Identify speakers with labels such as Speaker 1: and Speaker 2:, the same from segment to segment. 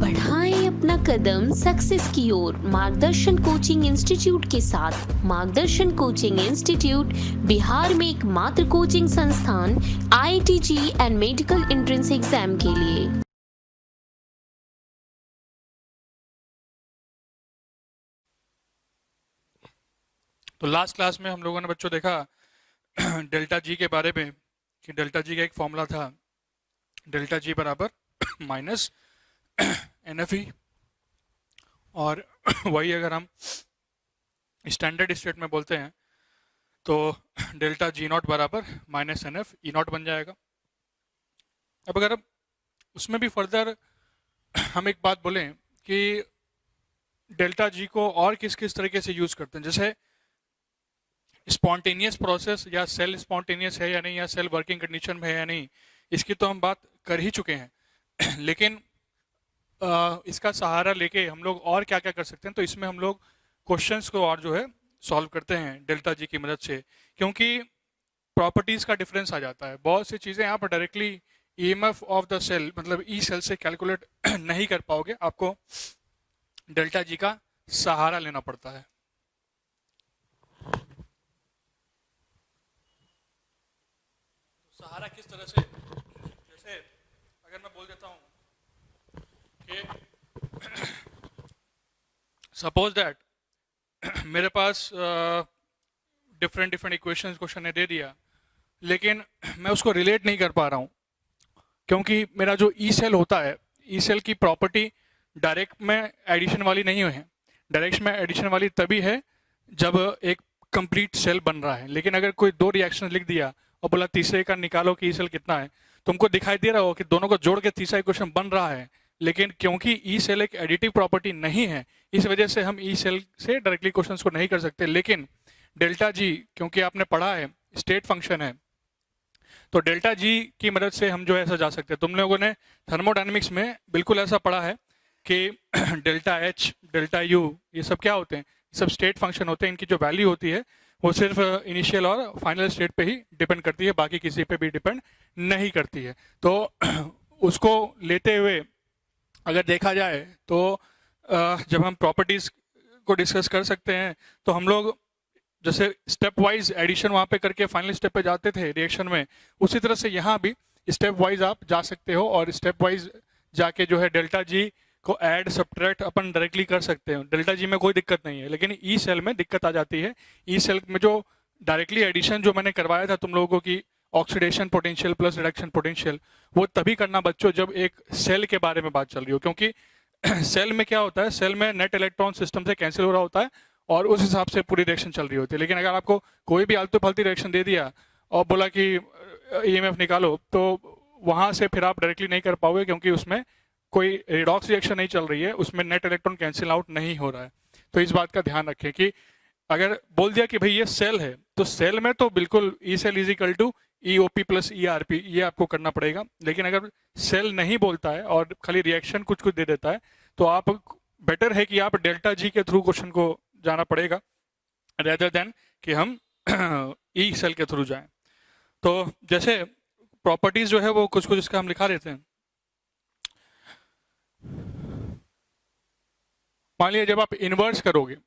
Speaker 1: बढ़ाएं अपना कदम सक्सेस की ओर मार्गदर्शन कोचिंग इंस्टीट्यूट के साथ। मार्गदर्शन कोचिंग इंस्टीट्यूट बिहार में एकमात्र कोचिंग संस्थान IIT JEE and medical entrance exam के लिए।
Speaker 2: तो लास्ट क्लास में हम लोगों ने बच्चों देखा डेल्टा जी के बारे में कि डेल्टा जी का एक फॉर्मूला था, डेल्टा जी बराबर माइनस NFE, और वही अगर हम स्टैंडर्ड स्टेट में बोलते हैं तो डेल्टा जी नॉट बराबर माइनस NF E नॉट बन जाएगा। अब अगर उसमें भी फर्दर हम एक बात बोलें कि डेल्टा जी को और किस किस तरीके से यूज करते हैं, जैसे स्पॉन्टेनियस प्रोसेस या सेल स्पॉन्टेनियस है या नहीं, या सेल वर्किंग कंडीशन में है या नहीं, इसकी तो हम बात कर ही चुके हैं। लेकिन इसका सहारा लेके हम लोग और क्या क्या कर सकते हैं, तो इसमें हम लोग क्वेश्चंस को और जो है सॉल्व करते हैं डेल्टा जी की मदद से, क्योंकि प्रॉपर्टीज का डिफरेंस आ जाता है। बहुत सी चीज़ें आप directly EMF of the cell मतलब ई सेल से कैलकुलेट नहीं कर पाओगे, आपको डेल्टा जी का सहारा लेना पड़ता है। सहारा किस तरह से, जैसे अगर मैं बोल देता हूं कि सपोज दैट मेरे पास डिफरेंट इक्वेशंस क्वेश्चन ने दे दिया, लेकिन मैं उसको रिलेट नहीं कर पा रहा हूं, क्योंकि मेरा जो ई सेल होता है, ई सेल की प्रॉपर्टी डायरेक्ट में एडिशन वाली नहीं है। डायरेक्ट में एडिशन वाली तभी है जब एक कंप्लीट सेल बन रहा है, लेकिन अगर कोई दो रिएक्शन लिख दिया और बोला तीसरे का निकालो कि ई सेल कितना है, तुमको दिखाई दे रहा हो कि दोनों को जोड़ के तीसरा इक्वेशन बन रहा है, लेकिन क्योंकि ई सेल एक एडिटिव प्रॉपर्टी नहीं है, इस वजह से हम ई सेल से डायरेक्टली क्वेश्चन को नहीं कर सकते। लेकिन डेल्टा जी, क्योंकि आपने पढ़ा है स्टेट फंक्शन है, तो डेल्टा जी की मदद से हम जो है ऐसा जा सकते हैं। तुम लोगों ने थर्मोडायनेमिक्स में बिल्कुल ऐसा पढ़ा है कि डेल्टा H, डेल्टा U, ये सब क्या होते हैं, सब स्टेट फंक्शन होते हैं। इनकी जो वैल्यू होती है वो सिर्फ इनिशियल और फाइनल स्टेट पे ही डिपेंड करती है, बाकी किसी पे भी डिपेंड नहीं करती है। तो उसको लेते हुए अगर देखा जाए तो जब हम प्रॉपर्टीज को डिस्कस कर सकते हैं, तो हम लोग जैसे स्टेप वाइज एडिशन वहाँ पे करके फाइनल स्टेप पे जाते थे रिएक्शन में, उसी तरह से यहाँ भी स्टेप वाइज आप जा सकते हो, और स्टेप वाइज जाके जो है डेल्टा जी को ऐड सब्ट्रैक्ट अपन डायरेक्टली कर सकते हैं। डेल्टा जी में कोई दिक्कत नहीं है, लेकिन ई सेल में दिक्कत आ जाती है। ई सेल में जो डायरेक्टली एडिशन जो मैंने करवाया था तुम लोगों की oxidation potential plus reduction potential, वो तभी करना बच्चों जब एक सेल के बारे में बात चल रही हो, क्योंकि सेल में क्या होता है, सेल में नेट इलेक्ट्रॉन सिस्टम से कैंसिल हो रहा होता है और उस हिसाब से पूरी रिएक्शन चल रही होती है। लेकिन अगर आपको कोई भी आलतू फालतू रिएक्शन दे दिया और बोला कि EMF निकालो, तो वहां से फिर आप डायरेक्टली नहीं कर पाओगे, क्योंकि उसमें कोई रिडॉक्स रिएक्शन नहीं चल रही है, उसमें नेट इलेक्ट्रॉन कैंसिल आउट नहीं हो रहा है। तो इस बात का ध्यान रखें कि अगर बोल दिया कि भाई ये सेल है, तो सेल में तो बिल्कुल E cell is equal to EOP plus ERP, ये आपको करना पड़ेगा। लेकिन अगर सेल नहीं बोलता है और खाली रिएक्शन कुछ कुछ दे देता है, तो आप बेटर है कि आप डेल्टा जी के थ्रू क्वेश्चन को जाना पड़ेगा, रेदर देन कि हम ई सेल के थ्रू जाएं। तो जैसे प्रॉपर्टीज जो है वो कुछ कुछ इसका हम लिखा देते हैं। मान लिया जब आप इन्वर्स करोगे,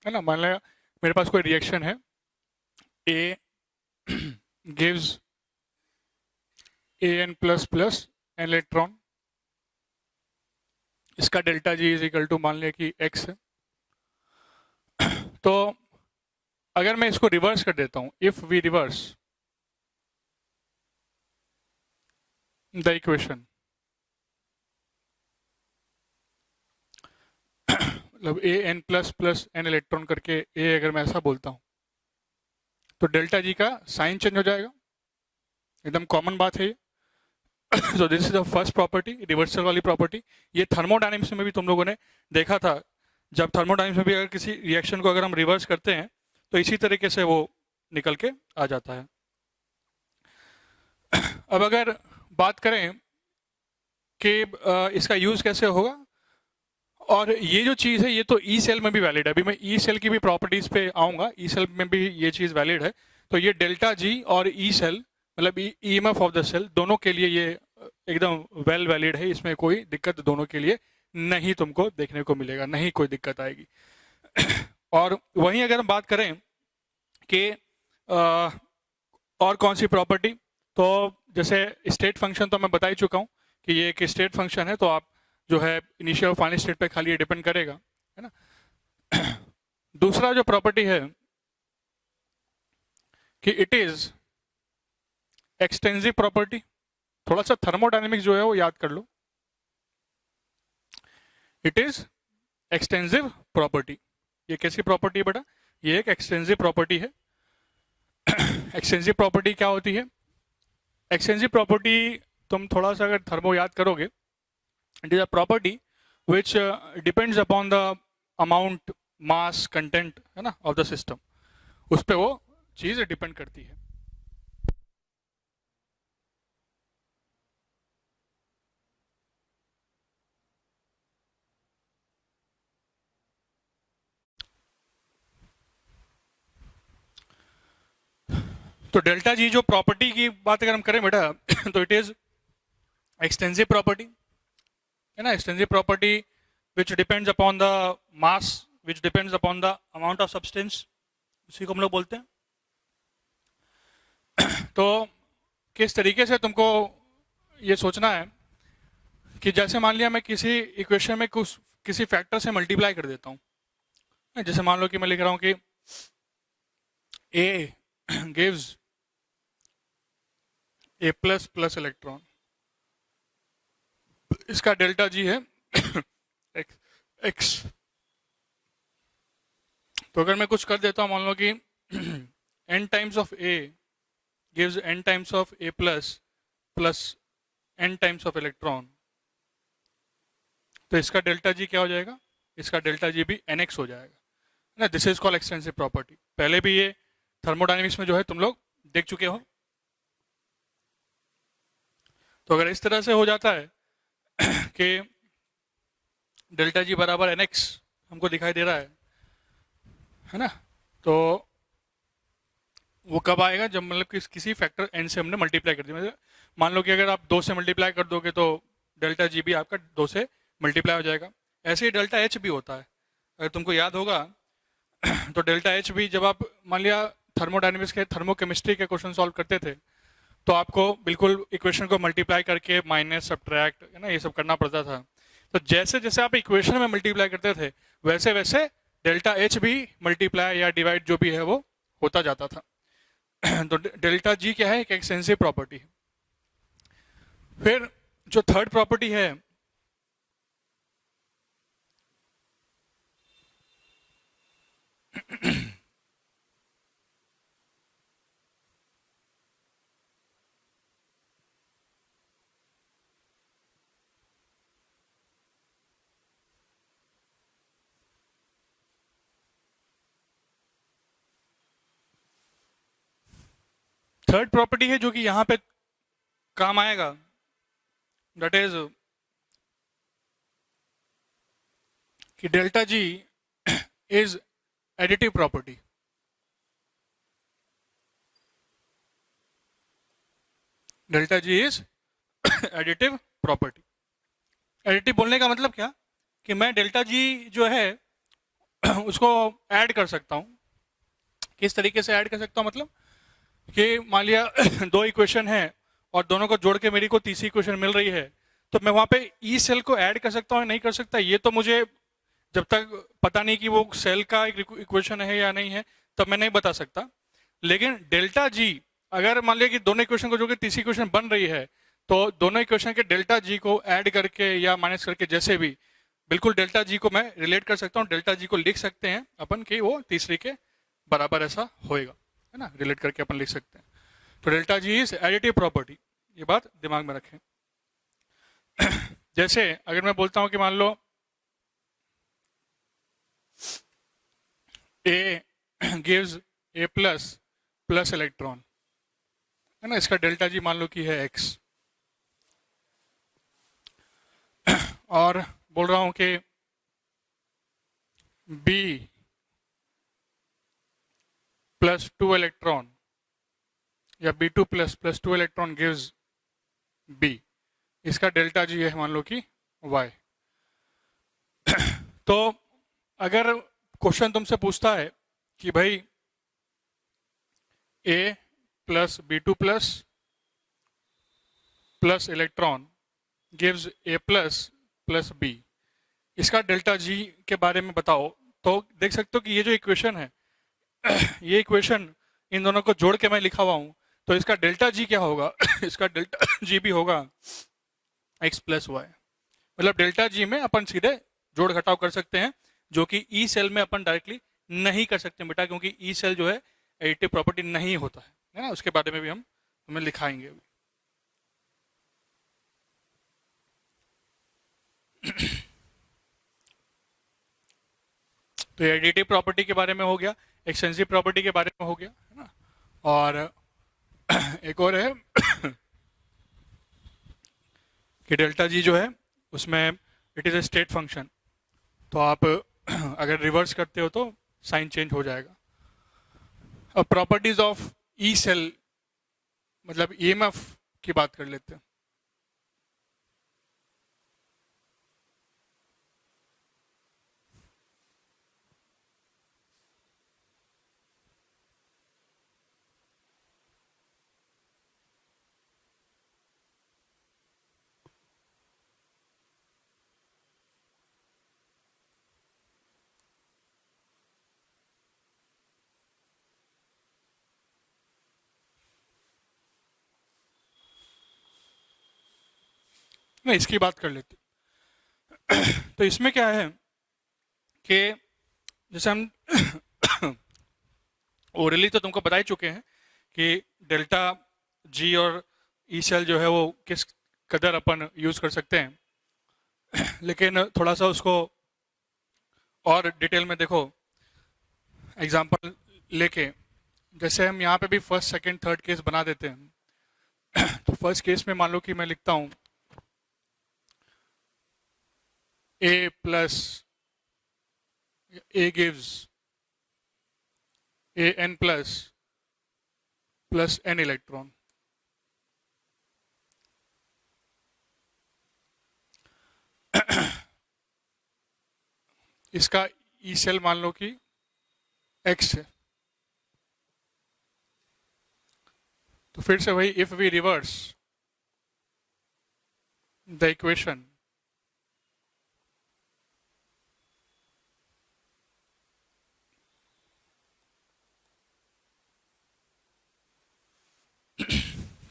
Speaker 2: है ना, मान लिया मेरे पास कोई रिएक्शन है, A gives AN plus plus N electron, इसका delta G is equal to मान लिया कि X है। तो अगर मैं इसको रिवर्स कर देता हूं, if we reverse the equation, मतलब AN plus plus N electron करके A, अगर मैं ऐसा बोलता हूं, तो डेल्टा जी का साइन चेंज हो जाएगा, एकदम कॉमन बात है ये। So this is the first property, reversal वाली प्रॉपर्टी। ये थर्मोडायनेमिक्स में भी तुम लोगों ने देखा था, जब थर्मोडायनेमिक्स में भी अगर किसी रिएक्शन को अगर हम रिवर्स करते हैं तो इसी तरीके से वो निकल के आ जाता है। अब अगर बात करें कि इसका यूज कैसे होगा, और ये जो चीज़ है ये तो ई सेल में भी वैलिड है। अभी मैं ई सेल की भी प्रॉपर्टीज पे आऊँगा, ई सेल में भी ये चीज़ वैलिड है। तो ये डेल्टा जी और ई सेल मतलब EMF ऑफ द सेल दोनों के लिए ये एकदम वेल वैलिड है, इसमें कोई दिक्कत दोनों के लिए नहीं तुमको देखने को मिलेगा, नहीं कोई दिक्कत आएगी। और वहीं अगर हम बात करें कि और कौन सी प्रॉपर्टी, तो जैसे स्टेट फंक्शन तो मैं बता ही चुका हूँ कि ये एक स्टेट फंक्शन है, तो आप जो है इनिशियल और फाइनल स्टेट पे खाली ये डिपेंड करेगा, है ना। दूसरा जो प्रॉपर्टी है कि इट इज एक्सटेंसिव प्रॉपर्टी। थोड़ा सा थर्मोडायनेमिक्स जो है वो याद कर लो। It is extensive property. ये कैसी प्रॉपर्टी है बेटा? ये एक एक्सटेंसिव प्रॉपर्टी है। एक्सटेंसिव प्रॉपर्टी क्या होती है? एक्सटेंसिव प्रॉपर्टी तुम थोड़ा सा अगर थर्मो याद करोगे, it is a property which depends upon the amount mass content, है ना, ऑफ द सिस्टम। उस पर वो चीज डिपेंड करती है। तो डेल्टा जी जो प्रॉपर्टी की बात अगर हम करें बेटा, तो इट इज एक्सटेंसिव प्रॉपर्टी, है ना। Extensive property which depends upon the mass, which depends upon the amount of substance, उसी को हम लोग बोलते हैं। तो किस तरीके से तुमको ये सोचना है कि जैसे मान लिया मैं किसी इक्वेशन में कुछ किसी फैक्टर से मल्टीप्लाई कर देता हूँ। जैसे मान लो कि मैं लिख रहा हूँ कि ए gives A plus plus electron, इसका डेल्टा जी है एक्स। तो अगर मैं कुछ कर देता हूं, मान लो कि n times of A gives n times of A plus plus n times of electron, तो इसका डेल्टा जी क्या हो जाएगा? इसका डेल्टा जी भी nx हो जाएगा ना। This is called extensive property. पहले भी ये थर्मोडायनेमिक्स में जो है तुम लोग देख चुके हो। तो अगर इस तरह से हो जाता है कि डेल्टा जी बराबर nx हमको दिखाई दे रहा है ना, तो वो कब आएगा? जब मतलब किसी फैक्टर n से हमने मल्टीप्लाई कर दिया। मतलब मान लो कि अगर आप 2 से मल्टीप्लाई कर दोगे तो डेल्टा जी भी आपका 2 से मल्टीप्लाई हो जाएगा। ऐसे ही डेल्टा एच भी होता है, अगर तुमको याद होगा। तो डेल्टा एच भी जब आप मान लिया थर्मोडायनेमिक्स के थर्मोकेमिस्ट्री के क्वेश्चन सॉल्व करते थे, तो आपको बिल्कुल इक्वेशन को मल्टीप्लाई करके माइनस सब्ट्रैक्ट, है ना, ये सब करना पड़ता था। तो जैसे जैसे आप इक्वेशन में मल्टीप्लाई करते थे, वैसे वैसे डेल्टा एच भी मल्टीप्लाई या डिवाइड जो भी है वो होता जाता था। तो डेल्टा जी क्या है? एक एक्सटेंसिव प्रॉपर्टी है। फिर जो थर्ड प्रॉपर्टी है, थर्ड प्रॉपर्टी है जो कि यहां पे काम आएगा, दैट इज कि delta G is additive property. Delta G is additive property. Additive बोलने का मतलब क्या कि मैं डेल्टा जी जो है उसको ऐड कर सकता हूं। किस तरीके से ऐड कर सकता हूं? मतलब कि मान लिया 2 इक्वेशन है और दोनों को जोड़ के मेरी को तीसरी इक्वेशन मिल रही है, तो मैं वहां पे ई सेल को ऐड कर सकता हूं, नहीं कर सकता, ये तो मुझे जब तक पता नहीं कि वो सेल का एक इक्वेशन है या नहीं है, तब मैं नहीं बता सकता। लेकिन डेल्टा जी, अगर मान लिया कि दोनों इक्वेशन को जोड़ के तीसरी इक्वेशन बन रही है, तो दोनों इक्वेशन के डेल्टा जी को ऐड करके या माइनस करके जैसे भी, बिल्कुल डेल्टा जी को मैं रिलेट कर सकता हूँ। डेल्टा जी को लिख सकते हैं अपन कि वो तीसरी के बराबर ऐसा होएगा, है ना, रिलेट करके अपन लिख सकते हैं। तो delta G is additive property, ये बात दिमाग में रखें। जैसे अगर मैं बोलता हूं कि मान लो A gives A plus plus electron, है ना, इसका डेल्टा जी मान लो कि है एक्स, और बोल रहा हूं कि बी प्लस 2 इलेक्ट्रॉन या B2 plus plus 2 electron gives B, इसका डेल्टा जी है मान लो कि y। तो अगर क्वेश्चन तुमसे पूछता है कि भाई a plus B2 plus plus electron gives A plus plus B, इसका डेल्टा जी के बारे में बताओ, तो देख सकते हो कि ये जो इक्वेशन है ये इक्वेशन इन दोनों को जोड़ के मैं लिखा हुआ हूं, तो इसका डेल्टा जी क्या होगा इसका डेल्टा जी भी होगा x प्लस वाई। मतलब डेल्टा जी में अपन सीधे जोड़ घटाव कर सकते हैं, जो कि ई सेल में अपन डायरेक्टली नहीं कर सकते बेटा, क्योंकि ई सेल जो है एडिटिव प्रॉपर्टी नहीं होता है ना। उसके बारे में भी हम हमें लिखाएंगे अभी। तो एडिटिव प्रॉपर्टी के बारे में हो गया, एक्सटेंसिव प्रॉपर्टी के बारे में हो गया, है ना। और एक और है कि डेल्टा जी जो है उसमें it is a state function, तो आप अगर रिवर्स करते हो तो साइन चेंज हो जाएगा। अब प्रॉपर्टीज ऑफ ई सेल मतलब ईएमएफ की बात कर लेते हैं। नहीं, इसकी बात कर लेते तो इसमें क्या है कि जैसे हम ओरली तो तुमको बता ही चुके हैं कि डेल्टा जी और ई सेल जो है वो किस कदर अपन यूज कर सकते हैं, लेकिन थोड़ा सा उसको और डिटेल में देखो एग्जांपल लेके। जैसे हम यहाँ पे भी फर्स्ट सेकंड थर्ड केस बना देते हैं तो फर्स्ट केस में मान लो कि मैं लिखता हूँ A plus A gives an plus n electron। इसका ई सेल मान लो कि x है, तो फिर से वही if we reverse the equation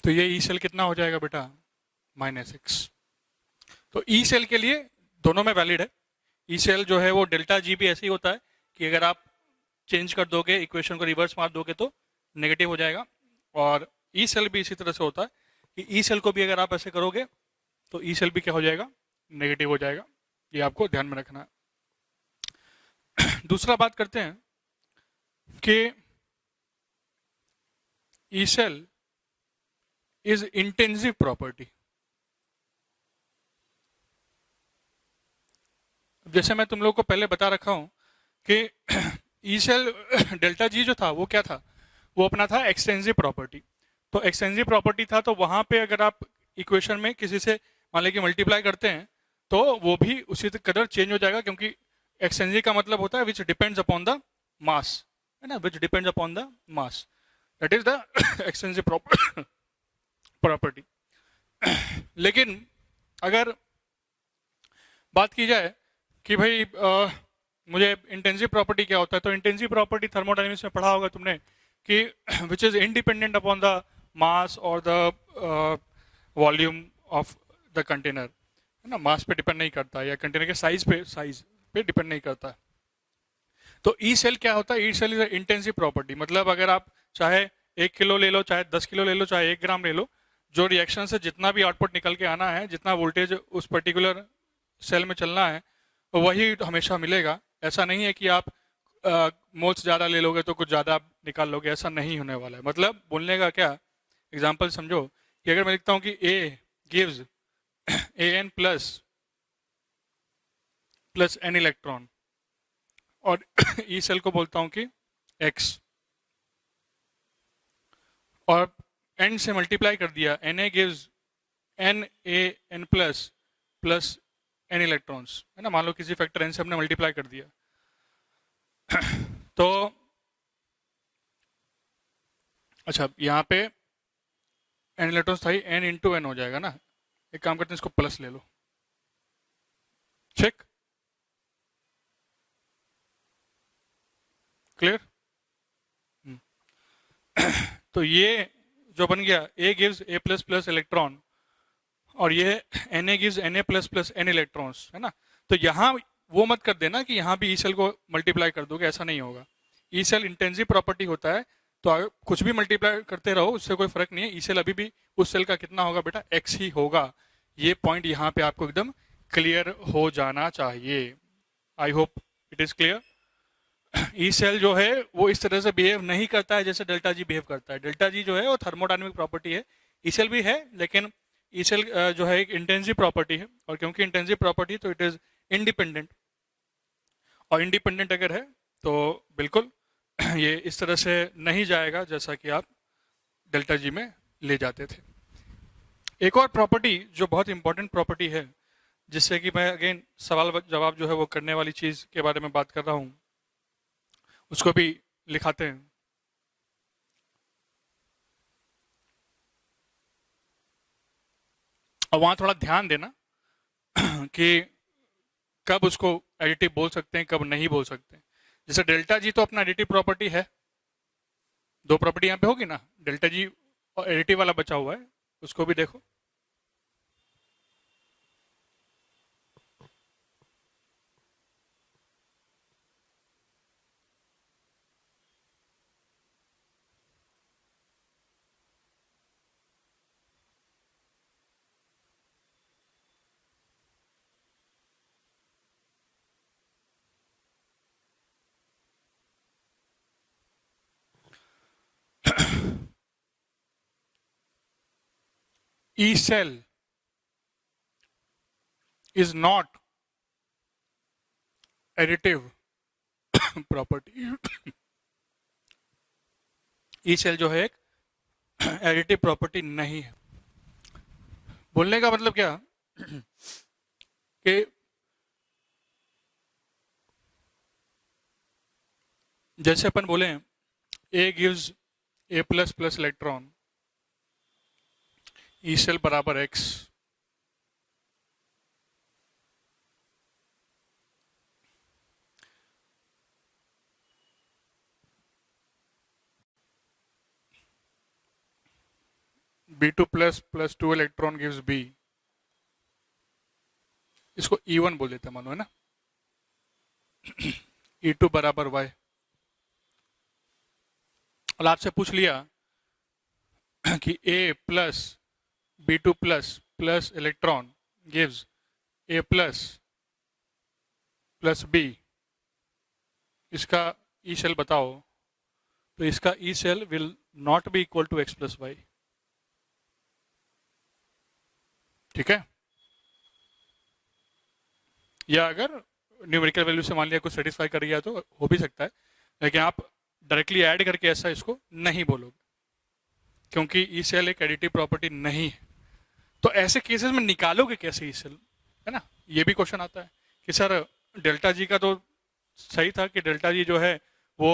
Speaker 2: तो ये ई सेल कितना हो जाएगा बेटा -x। तो ई सेल के लिए दोनों में वैलिड है। ई सेल जो है वो डेल्टा जी भी ऐसे ही होता है कि अगर आप चेंज कर दोगे इक्वेशन को रिवर्स मार दोगे तो नेगेटिव हो जाएगा, और ई सेल भी इसी तरह से होता है कि ई सेल को भी अगर आप ऐसे करोगे तो ई सेल भी क्या हो जाएगा नेगेटिव हो जाएगा। ये आपको ध्यान में रखना है। दूसरा बात करते हैं कि E cell is intensive property. जैसे मैं तुम लोग को पहले बता रखा हूं कि ई सेल डेल्टा जी जो था वो क्या था, वो अपना था एक्सटेंसिव प्रॉपर्टी। तो एक्सटेंसिव प्रॉपर्टी था तो वहां पे अगर आप इक्वेशन में किसी से मान लीजिए मल्टीप्लाई करते हैं तो वो भी उसी कदर चेंज हो जाएगा, क्योंकि एक्सटेंसिव का मतलब होता है विच डिपेंड्स अपॉन द मास, है ना, which depends upon the mass, that is the extensive property. लेकिन अगर बात की जाए कि भाई मुझे इंटेंसिव प्रॉपर्टी क्या होता है, तो इंटेंसिव प्रॉपर्टी थर्मोडायनेमिक्स में पढ़ा होगा तुमने कि which is independent upon the mass और the volume of the container, है ना, मास पे डिपेंड नहीं करता या कंटेनर के साइज पे डिपेंड नहीं करता। तो ई सेल क्या होता है, E cell is intensive property. मतलब अगर आप चाहे 1 किलो ले लो, चाहे 10 किलो ले लो, चाहे 1 ग्राम ले लो, जो रिएक्शन से जितना भी आउटपुट निकल के आना है, जितना वोल्टेज उस पर्टिकुलर सेल में चलना है वही हमेशा मिलेगा। ऐसा नहीं है कि आप मोल्स ज़्यादा ले लोगे तो कुछ ज़्यादा निकाल लोगे, ऐसा नहीं होने वाला है। मतलब बोलने का क्या एग्जांपल समझो कि अगर मैं लिखता हूँ कि A gives AN plus n electron और ई सेल को बोलता हूँ कि X, और n से मल्टीप्लाई कर दिया Na gives N A N plus plus N electrons, है ना। मान लो किसी फैक्टर एन से हमने मल्टीप्लाई कर दिया तो अच्छा यहाँ पे एन इलेक्ट्रॉन्स था ही, एन इंटू एन हो जाएगा ना। एक काम करते हैं, इसको प्लस ले लो, चेक, क्लियर। तो ये जो बन गया, A gives A plus plus electron और ये N A gives N A plus plus N electrons, है ना। तो यहाँ वो मत कर देना कि यहाँ भी ई सेल को मल्टीप्लाई कर दोगे, ऐसा नहीं होगा। ई सेल इंटेंसिव प्रॉपर्टी होता है, तो अगर कुछ भी मल्टीप्लाई करते रहो उससे कोई फर्क नहीं है। ई सेल अभी भी उस सेल का कितना होगा बेटा, एक्स ही होगा। ये पॉइंट यहाँ पे आपको एकदम क्लियर हो जाना चाहिए। I hope it is clear. E cell जो है वो इस तरह से बिहेव नहीं करता है जैसे डेल्टा जी बिहेव करता है। डेल्टा जी जो है वो थर्मोडायनेमिक प्रॉपर्टी है, ई सेल भी है, लेकिन ई सेल जो है एक इंटेंसिव प्रॉपर्टी है, और क्योंकि इंटेंसिव प्रॉपर्टी तो इट इज इंडिपेंडेंट, और इंडिपेंडेंट अगर है तो बिल्कुल ये इस तरह से नहीं जाएगा जैसा कि आप डेल्टा जी में ले जाते थे। एक और प्रॉपर्टी जो बहुत इंपॉर्टेंट प्रॉपर्टी है, जिससे कि मैं अगेन सवाल जवाब जो है वो करने वाली चीज के बारे में बात कर रहा हूं, उसको भी लिखाते हैं। और वहां थोड़ा ध्यान देना कि कब उसको एडिटिव बोल सकते हैं, कब नहीं बोल सकते हैं। जैसे डेल्टा जी तो अपना एडिटिव प्रॉपर्टी है, दो प्रॉपर्टी यहाँ पे होगी ना, डेल्टा जी और एडिटिव वाला बचा हुआ है, उसको भी देखो। E cell is not additive property। E cell जो है एक एडिटिव प्रॉपर्टी नहीं है। बोलने का मतलब क्या कि जैसे अपन बोले A gives A plus plus electron, E cell बराबर X, B2 plus plus 2 electron gives B, इसको E1 बोल देते हैं मानो, है ना। E2 बराबर वाई। और आपसे पूछ लिया कि A plus B2 plus plus electron gives A plus plus B, इसका ई सेल बताओ। तो इसका E cell will not be equal to X plus Y, ठीक है। या अगर न्यूमेरिकल वैल्यू से मान लिया कुछ सेटिस्फाई कर गया तो हो भी सकता है, लेकिन आप डायरेक्टली ऐड करके ऐसा इसको नहीं बोलोगे, क्योंकि ई सेल एक एडिटिव प्रॉपर्टी नहीं है। तो ऐसे केसेस में निकालोगे कैसे ई सेल, है ना। ये भी क्वेश्चन आता है कि सर डेल्टा जी का तो सही था कि डेल्टा जी जो है वो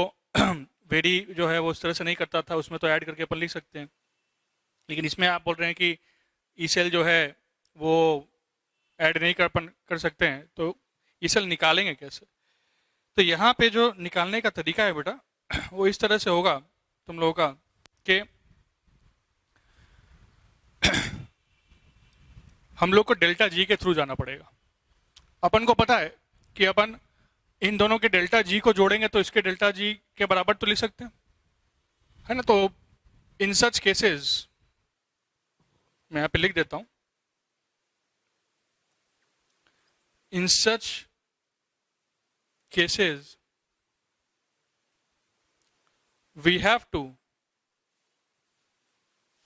Speaker 2: वेरी जो है वो उस तरह से नहीं करता था, उसमें तो ऐड करके अपन लिख सकते हैं, लेकिन इसमें आप बोल रहे हैं कि ई सेल जो है वो ऐड नहीं कर सकते हैं, तो ई सेल निकालेंगे कैसे। तो यहाँ पे जो निकालने का तरीका है बेटा वो इस तरह से होगा तुम लोगों का कि हम लोग को डेल्टा जी के थ्रू जाना पड़ेगा। अपन को पता है कि अपन इन दोनों के डेल्टा जी को जोड़ेंगे तो इसके डेल्टा जी के बराबर तो लिख सकते हैं, है ना। तो इन सच केसेस मैं यहाँ पे लिख देता हूं, in such cases we have to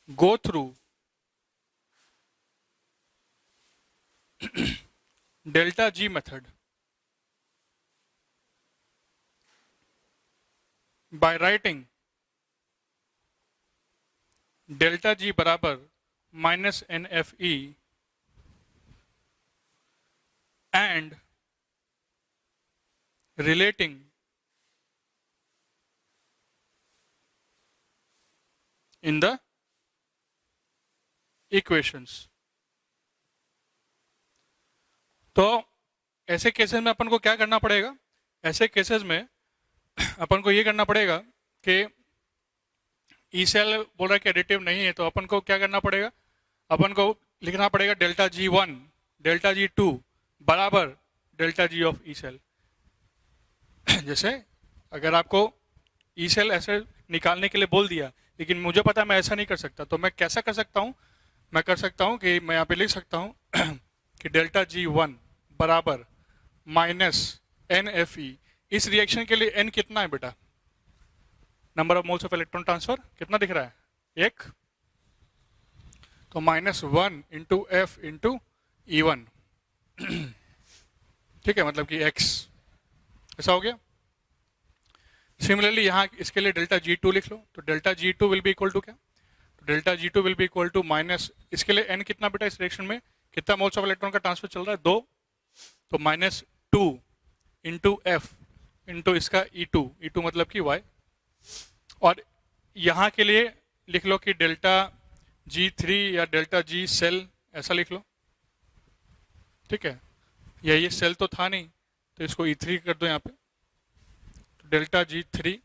Speaker 2: go through delta G method by writing delta G बराबर minus NFE and relating in the equations. तो ऐसे केसेस में अपन को क्या करना पड़ेगा? ऐसे केसेस में अपन को ये करना पड़ेगा कि ई सेल बोल रहा है कि एडिटिव नहीं है, तो अपन को क्या करना पड़ेगा? अपन को लिखना पड़ेगा डेल्टा G1 डेल्टा G2 बराबर delta G of E cell. जैसे अगर आपको ई सेल ऐसे निकालने के लिए बोल दिया, लेकिन मुझे पता है मैं ऐसा नहीं कर सकता, तो मैं कैसा कर सकता हूँ? मैं कर सकता हूँ कि मैं यहाँ पे लिख सकता हूँ कि डेल्टा G1 बराबर माइनस NFE. इस रिएक्शन के लिए N कितना है बेटा? Number of moles of electron transfer कितना दिख रहा है? 1. तो -1 इंटू F इंटू E1. ठीक है, मतलब कि X ऐसा हो गया. सिमिलरली यहाँ इसके लिए डेल्टा G2 लिख लो, तो delta G2 will be equal to क्या? तो delta G2 will be equal to minus, इसके लिए N कितना बेटा? इस रिएक्शन में कितना मोल्स ऑफ इलेक्ट्रॉन का ट्रांसफर चल रहा है? 2. तो -2 इंटू F इंटू इसका E2 मतलब कि Y. और यहाँ के लिए लिख लो कि डेल्टा G3 या डेल्टा G सेल ऐसा लिख लो. ठीक है, ये सेल तो था नहीं, तो इसको E3 कर दो यहाँ पे. तो delta G3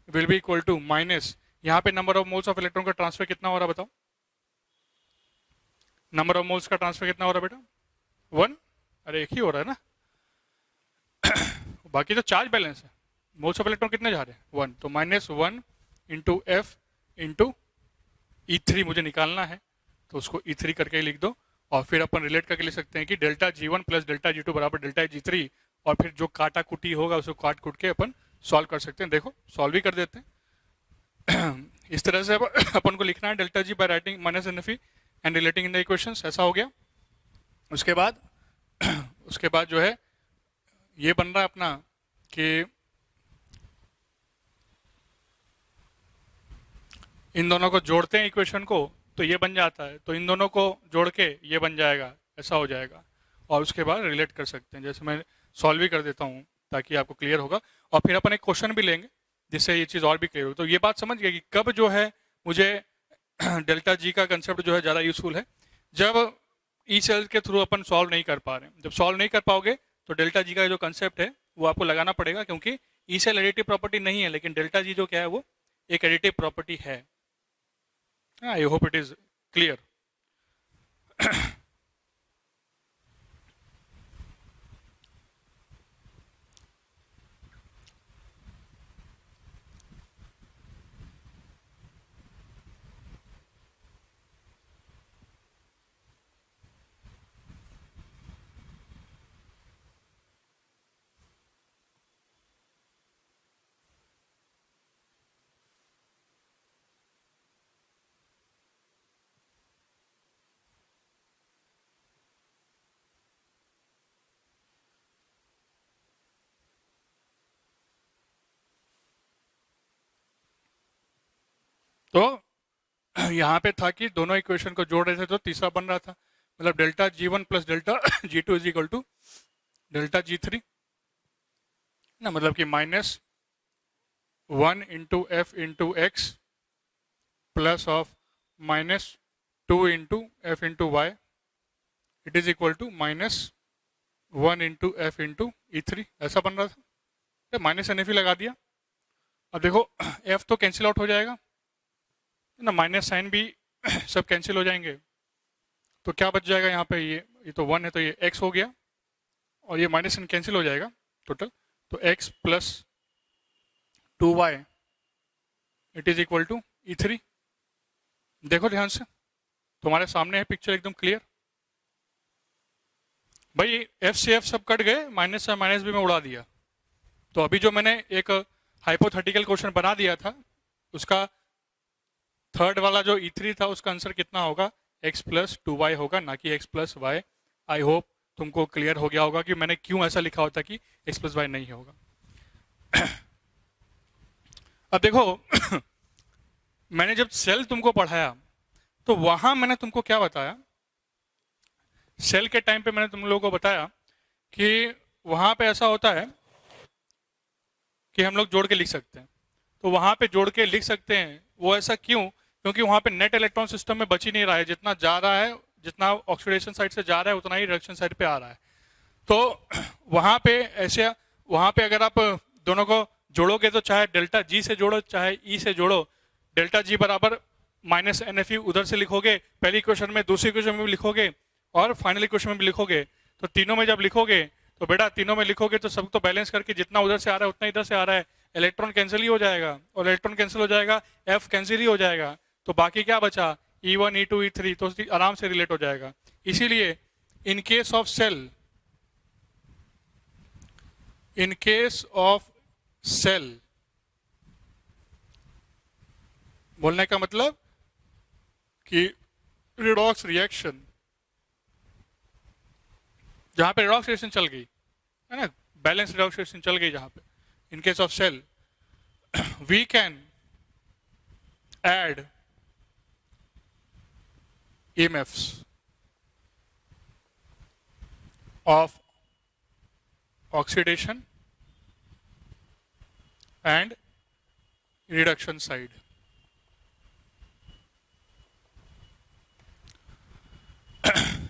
Speaker 2: will be equal to minus, यहाँ पे number of moles of electron का ट्रांसफर कितना हो रहा है बताओ? नंबर ऑफ मोल्स का ट्रांसफर कितना हो रहा है बेटा? 1. अरे एक ही हो रहा है ना. बाकी तो चार्ज बैलेंस है. मोल्स ऑफ इलेक्ट्रॉन कितने जा रहे हैं? 1. तो -1 इंटू F इंटू E3 मुझे निकालना है, तो उसको E3 करके ही लिख दो. और फिर अपन रिलेट करके लिख सकते हैं कि delta G1 plus delta G2 बराबर डेल्टा G3. और फिर जो काटा कुटी होगा उसको काट कुट के अपन सॉल्व कर सकते हैं. देखो सॉल्व भी कर देते हैं. इस तरह से अपन को लिखना है delta G by writing minus NFE and relating in the equations. ऐसा हो गया. उसके बाद जो है ये बन रहा है अपना कि इन दोनों को जोड़ते हैं इक्वेशन को, तो ये बन जाता है. तो इन दोनों को जोड़ के ये बन जाएगा, ऐसा हो जाएगा. और उसके बाद रिलेट कर सकते हैं. जैसे मैं सॉल्व भी कर देता हूँ ताकि आपको क्लियर होगा. और फिर अपन एक क्वेश्चन भी लेंगे जिससे ये चीज़ और भी क्लियर हो. तो ये बात समझ गए कि कब जो है मुझे डेल्टा G का कंसेप्ट जो है ज़्यादा यूजफुल है? जब ई सेल के थ्रू अपन सॉल्व नहीं कर पा रहे हैं. जब सॉल्व नहीं कर पाओगे तो डेल्टा G का जो कंसेप्ट है वो आपको लगाना पड़ेगा, क्योंकि ई सेल एडिटिव प्रॉपर्टी नहीं है, लेकिन डेल्टा G जो क्या है वो एक एडिटिव प्रॉपर्टी है. आई होप इट इज क्लियर. तो यहाँ पे था कि दोनों इक्वेशन को जोड़ रहे थे तो तीसरा बन रहा था, मतलब delta G1 plus delta G2 is equal to delta G3 ना, मतलब कि -1 into F into x plus of -2 into F into y it is equal to -1 into F into E3. ऐसा बन रहा था. तो माइनस NFE लगा दिया. अब देखो F तो कैंसिल आउट हो जाएगा ना, माइनस साइन भी सब कैंसिल हो जाएंगे. तो क्या बच जाएगा यहाँ पे? ये तो 1 है, तो ये x हो गया, और ये माइनस साइन कैंसिल हो जाएगा टोटल. तो x plus 2y it is equal to E3. देखो ध्यान से, तुम्हारे सामने है पिक्चर एकदम क्लियर. भाई F से F सब कट गए, माइनस से माइनस भी मैं उड़ा दिया. तो अभी जो मैंने एक हाइपोथेटिकल क्वेश्चन बना दिया था, उसका थर्ड वाला जो E3 था उसका आंसर कितना होगा? x प्लस 2y होगा, ना कि x plus y. I hope तुमको क्लियर हो गया होगा कि मैंने क्यों ऐसा लिखा होता कि x प्लस वाई नहीं होगा. अब देखो मैंने जब सेल तुमको पढ़ाया तो वहां मैंने तुमको क्या बताया, सेल के टाइम पे मैंने तुम लोगों को बताया कि वहां पे ऐसा होता है कि हम लोग जोड़ के लिख सकते हैं। तो वहां पे जोड़ के लिख सकते हैं, वो ऐसा क्यों? क्योंकि वहां पे नेट इलेक्ट्रॉन सिस्टम में बच ही नहीं रहा है, जितना जा रहा है, जितना ऑक्सीडेशन साइड से जा रहा है उतना ही रिडक्शन साइड पे आ रहा है। तो वहां पे ऐसे, वहां पे अगर आप दोनों को जोड़ोगे तो चाहे डेल्टा जी से जोड़ो चाहे ई से जोड़ो, डेल्टा जी बराबर माइनस एन एफ उधर से लिखोगे पहली क्वेश्चन में, दूसरी क्वेश्चन में भी लिखोगे और फाइनली क्वेश्चन में भी लिखोगे। तो तीनों में जब लिखोगे तो बेटा तीनों में लिखोगे तो सब तो बैलेंस करके जितना उधर से आ रहा है उतना इधर से आ रहा है, इलेक्ट्रॉन कैंसिल ही हो जाएगा, और इलेक्ट्रॉन कैंसिल हो जाएगा एफ कैंसिल ही हो जाएगा, तो बाकी क्या बचा E1 E2 E3, तो आराम से रिलेट हो जाएगा। इसीलिए in case of cell, in case of cell बोलने का मतलब कि रिडॉक्स रिएक्शन, जहां पे रिडॉक्स रिएक्शन चल गई है ना, बैलेंस रिडॉक्स रिएक्शन चल गई जहां पे, in case of cell we can add EMFs of oxidation and reduction side.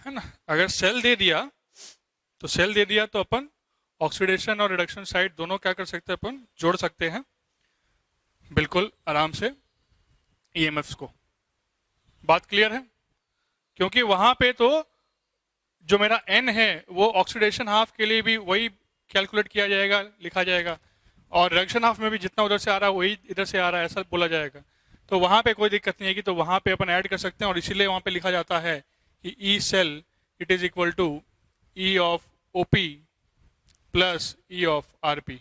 Speaker 2: है ना, अगर सेल दे दिया तो सेल दे दिया तो अपन ऑक्सीडेशन और रिडक्शन साइड दोनों क्या कर सकते हैं, अपन जोड़ सकते हैं बिल्कुल आराम से EMFs को। बात क्लियर है? क्योंकि वहां पे तो जो मेरा n है वो ऑक्सीडेशन हाफ के लिए भी वही कैलकुलेट किया जाएगा, लिखा जाएगा, और रिडक्शन हाफ में भी जितना उधर से आ रहा है वही इधर से आ रहा है, ऐसा बोला जाएगा। तो वहां पे कोई दिक्कत नहीं है कि, तो वहां पे अपन ऐड कर सकते हैं, और इसीलिए वहां पे लिखा जाता है कि E cell it is equal to E of OP plus E of RP,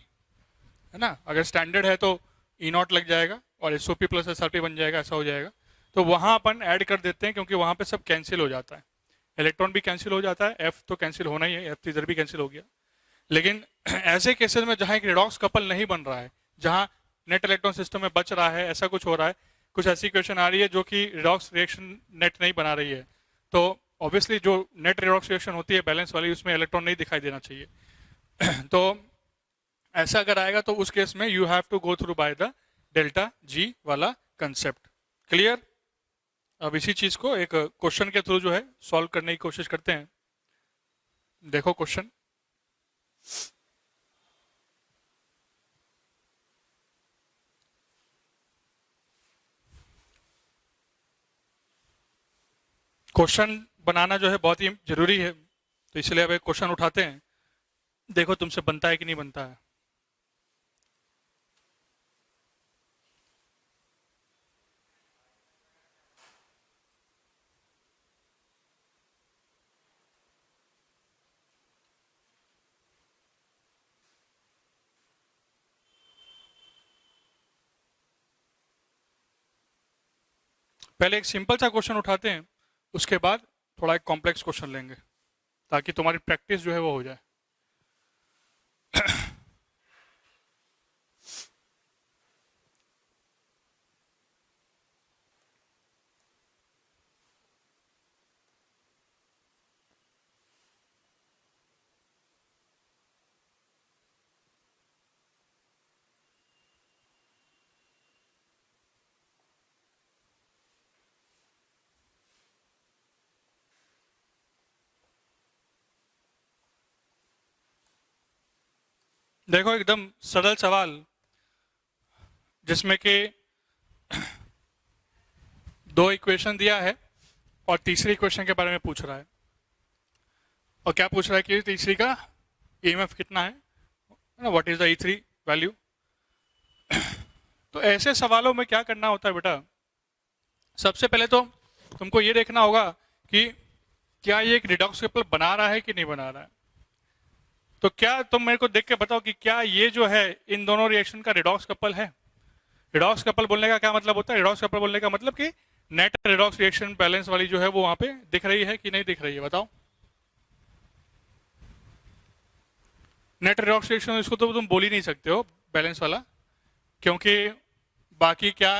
Speaker 2: है ना। अगर स्टैंडर्ड है तो ई नॉट लग जाएगा और एसओपी प्लस एसआरपी बन जाएगा, ऐसा हो जाएगा। तो वहां अपन ऐड कर देते हैं क्योंकि वहां पे सब कैंसिल हो जाता है, इलेक्ट्रॉन भी कैंसिल हो जाता है, एफ तो कैंसिल होना ही है, एफ तो इधर भी कैंसिल हो गया। लेकिन ऐसे केसेस में जहां एक रिडॉक्स कपल नहीं बन रहा है, जहां नेट इलेक्ट्रॉन सिस्टम में बच रहा है, ऐसा कुछ हो रहा है, कुछ ऐसी क्वेश्चन आ रही है जो कि रिडॉक्स रिएक्शन नेट नहीं बना रही है, तो ऑब्वियसली जो नेट रिडॉक्स रिएक्शन होती है बैलेंस वाली, उसमें इलेक्ट्रॉन नहीं दिखाई देना चाहिए। तो ऐसा अगर आएगा तो उस केस में you have to go through by the delta G वाला कंसेप्ट। क्लियर? अब इसी चीज को एक क्वेश्चन के थ्रू जो है सॉल्व करने की कोशिश करते हैं। देखो क्वेश्चन, क्वेश्चन बनाना जो है बहुत ही जरूरी है, तो इसलिए अब एक क्वेश्चन उठाते हैं, देखो तुमसे बनता है कि नहीं बनता है। पहले एक सिंपल सा क्वेश्चन उठाते हैं, उसके बाद थोड़ा एक कॉम्प्लेक्स क्वेश्चन लेंगे ताकि तुम्हारी प्रैक्टिस जो है वो हो जाए। देखो एकदम सरल सवाल, जिसमें कि दो इक्वेशन दिया है और तीसरी इक्वेशन के बारे में पूछ रहा है, और क्या पूछ रहा है कि तीसरी का ईएमएफ कितना है, what is the E3 value. तो ऐसे सवालों में क्या करना होता है बेटा, सबसे पहले तो तुमको ये देखना होगा कि क्या ये एक रिडॉक्स कपल बना रहा है कि नहीं बना रहा है। तो क्या तुम मेरे को देख के बताओ कि क्या ये जो है इन दोनों रिएक्शन का रिडॉक्स कपल है। रिडॉक्स कपल बोलने का क्या मतलब होता है, रिडॉक्स कपल बोलने का मतलब कि नेट रिडॉक्स रिएक्शन बैलेंस वाली जो है वो वहां पे दिख रही है कि नहीं दिख रही है, बताओ। नेट रिडॉक्स रिएक्शन इसको तो तुम बोल ही नहीं सकते हो बैलेंस वाला, क्योंकि बाकी क्या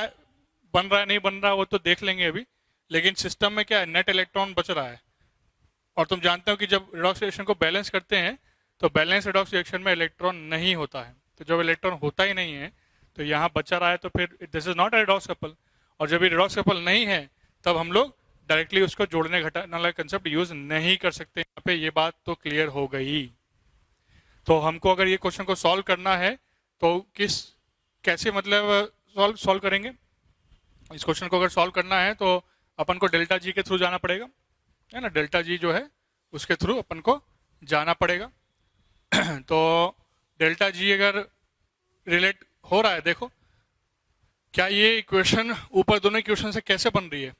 Speaker 2: बन रहा है नहीं बन रहा वो तो देख लेंगे अभी, लेकिन सिस्टम में क्या है, नेट इलेक्ट्रॉन बच रहा है। और तुम जानते हो कि जब रिडॉक्स रिएक्शन को बैलेंस करते हैं तो बैलेंस रिडॉक्स रिएक्शन में इलेक्ट्रॉन नहीं होता है। तो जब इलेक्ट्रॉन होता ही नहीं है तो यहाँ बचा रहा है, तो फिर this is not a redox couple. और जब ये रिडॉक्स कपल नहीं है तब हम लोग डायरेक्टली उसको जोड़ने घटाने वाला कंसेप्ट यूज नहीं कर सकते। यहाँ पे ये बात तो क्लियर हो गई। तो हमको अगर ये क्वेश्चन को सॉल्व करना है तो कैसे मतलब सॉल्व करेंगे। इस क्वेश्चन को अगर सॉल्व करना है तो अपन को डेल्टा जी के थ्रू जाना पड़ेगा, है ना। डेल्टा जी जो है उसके थ्रू अपन को जाना पड़ेगा। तो डेल्टा जी अगर रिलेट हो रहा है, देखो क्या ये इक्वेशन ऊपर दोनों इक्वेशन से कैसे बन रही है,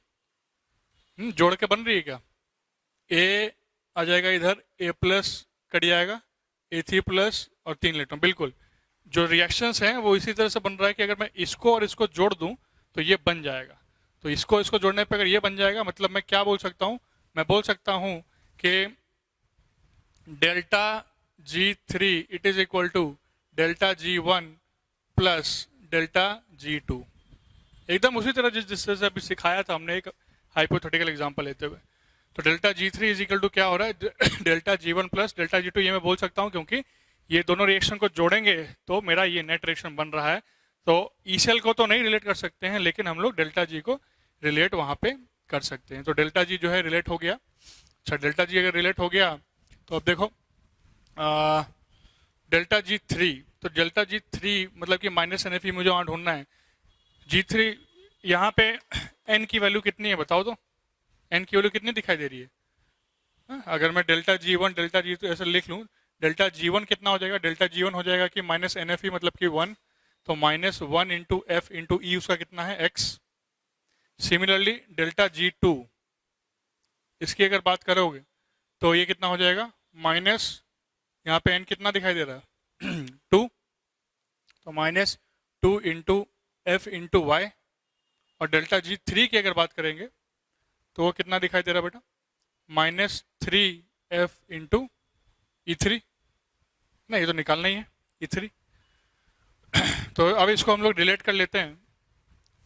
Speaker 2: जोड़ के बन रही है क्या। ए आ जाएगा इधर, ए प्लस कट जाएगा, A3+ और 3 इलेक्ट्रॉन। बिल्कुल जो रिएक्शंस हैं वो इसी तरह से बन रहा है कि अगर मैं इसको और इसको जोड़ दूं तो ये बन जाएगा। तो इसको जोड़ने पे अगर ये बन जाएगा, मतलब मैं क्या बोल सकता हूं, मैं बोल सकता हूं कि delta G3 it is equal to delta G1 plus delta G2। एकदम उसी तरह जिस तरह से अभी सिखाया था हमने एक हाइपोथेटिकल एग्जांपल लेते हुए। तो delta G3 is equal to क्या हो रहा है, delta G1 plus delta G2। ये मैं बोल सकता हूँ क्योंकि ये दोनों रिएक्शन को जोड़ेंगे तो मेरा ये नेट रिएक्शन बन रहा है। तो ई सेल को तो नहीं रिलेट कर सकते हैं, लेकिन हम लोग डेल्टा जी को रिलेट वहां पे कर सकते हैं। तो डेल्टा जी जो है रिलेट हो गया। अच्छा, डेल्टा जी अगर रिलेट हो गया तो अब देखो डेल्टा G3, तो डेल्टा G3 मतलब कि माइनस NF मुझे वहां ढूंढना है। G3 यहाँ पे n की वैल्यू कितनी है बताओ तो, n की वैल्यू कितनी दिखाई दे रही है। अगर मैं डेल्टा G1 डेल्टा G2 ऐसे लिख लूँ, डेल्टा G1 कितना हो जाएगा, डेल्टा G1 हो जाएगा कि माइनस NF मतलब कि 1, तो -1 इंटू एफ इंटू ई उसका कितना है, x। सिमिलरली डेल्टा G2 इसकी अगर बात करोगे तो ये कितना हो जाएगा, माइनस यहाँ पे n कितना दिखाई दे रहा है 2, तो -2 इंटू एफ इंटू वाई। और डेल्टा G3 की अगर बात करेंगे तो वो कितना दिखाई दे रहा है बेटा, -3f इंटू E3। नहीं, ये तो निकालना ही है E3। तो अब इसको हम लोग रिलेट कर लेते हैं,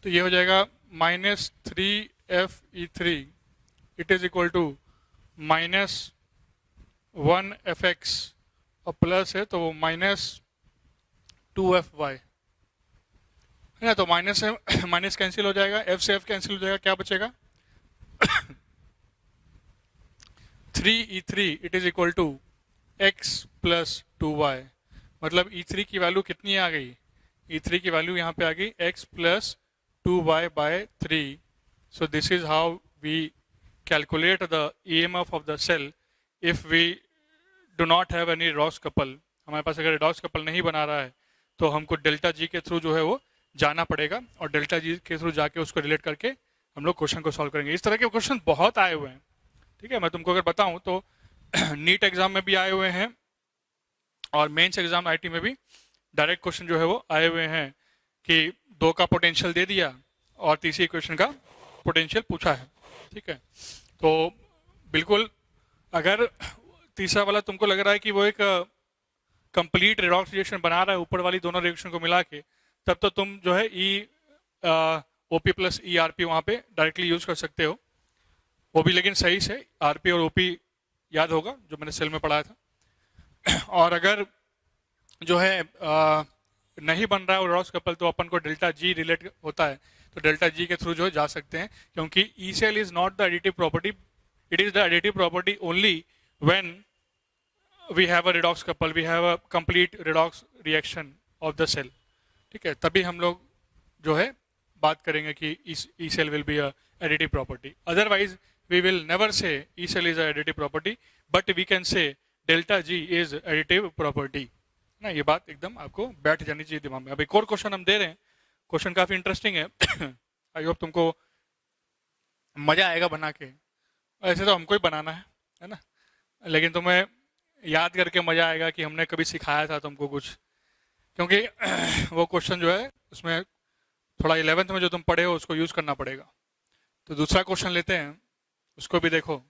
Speaker 2: तो ये हो जाएगा -3f(E3) it is equal to -1fx और प्लस है तो वो -2fy है ना। तो माइनस से माइनस कैंसिल हो जाएगा, f से f कैंसिल हो जाएगा, क्या बचेगा 3E3 it is equal to x plus 2y। मतलब E3 की वैल्यू कितनी आ गई, E3 की वैल्यू यहाँ पे आ गई x plus 2y/3। So this is how we calculate the EMF of the cell if we do not have any redox couple। हमारे पास अगर redox couple नहीं बना रहा है तो हमको डेल्टा जी के थ्रू जो है वो जाना पड़ेगा, और डेल्टा जी के थ्रू जाके उसको रिलेट करके हम लोग क्वेश्चन को सॉल्व करेंगे। इस तरह के क्वेश्चन बहुत आए हुए हैं, ठीक है। मैं तुमको अगर बताऊं तो नीट एग्जाम में भी आए हुए हैं और मेंस एग्जाम आईटी में भी डायरेक्ट क्वेश्चन जो है वो आए हुए हैं कि 2 का पोटेंशियल दे दिया और तीसरी इक्वेशन का पोटेंशियल पूछा है, ठीक है। तो बिल्कुल अगर तीसरा वाला तुमको लग रहा है कि वो एक कंप्लीट रिडॉक्स रिएक्शन बना रहा है ऊपर वाली दोनों रिएक्शन को मिला के, तब तो तुम जो है OP प्लस ERP वहाँ पे डायरेक्टली यूज कर सकते हो। वो भी लेकिन सही से RP और OP याद होगा जो मैंने सेल में पढ़ाया था। और अगर जो है नहीं बन रहा है रिडॉक्स कपल तो अपन को डेल्टा जी रिलेट होता है, तो डेल्टा जी के थ्रू जो है जा सकते हैं, क्योंकि E cell is not the additive property, it is the additive property only when we have a redox couple, we have a complete redox reaction of the cell, ठीक है। तभी हम लोग जो है बात करेंगे कि E cell will be a additive property. Otherwise we will never say E cell is a additive property, but we can say delta G is additive property ना। ये बात एकदम आपको बैठ जानी चाहिए दिमाग में। अब एक और क्वेश्चन हम दे रहे हैं, क्वेश्चन काफी इंटरेस्टिंग है। आई होप तुमको मजा आएगा बना के। ऐसे तो हमको ही बनाना है ना, लेकिन तुम्हें याद करके मजा आएगा कि हमने कभी सिखाया था तुमको कुछ, क्योंकि वो क्वेश्चन जो है उसमें थोड़ा 11th में जो तुम पढ़े हो उसको यूज करना पड़ेगा। तो दूसरा क्वेश्चन लेते हैं, उसको भी देखो।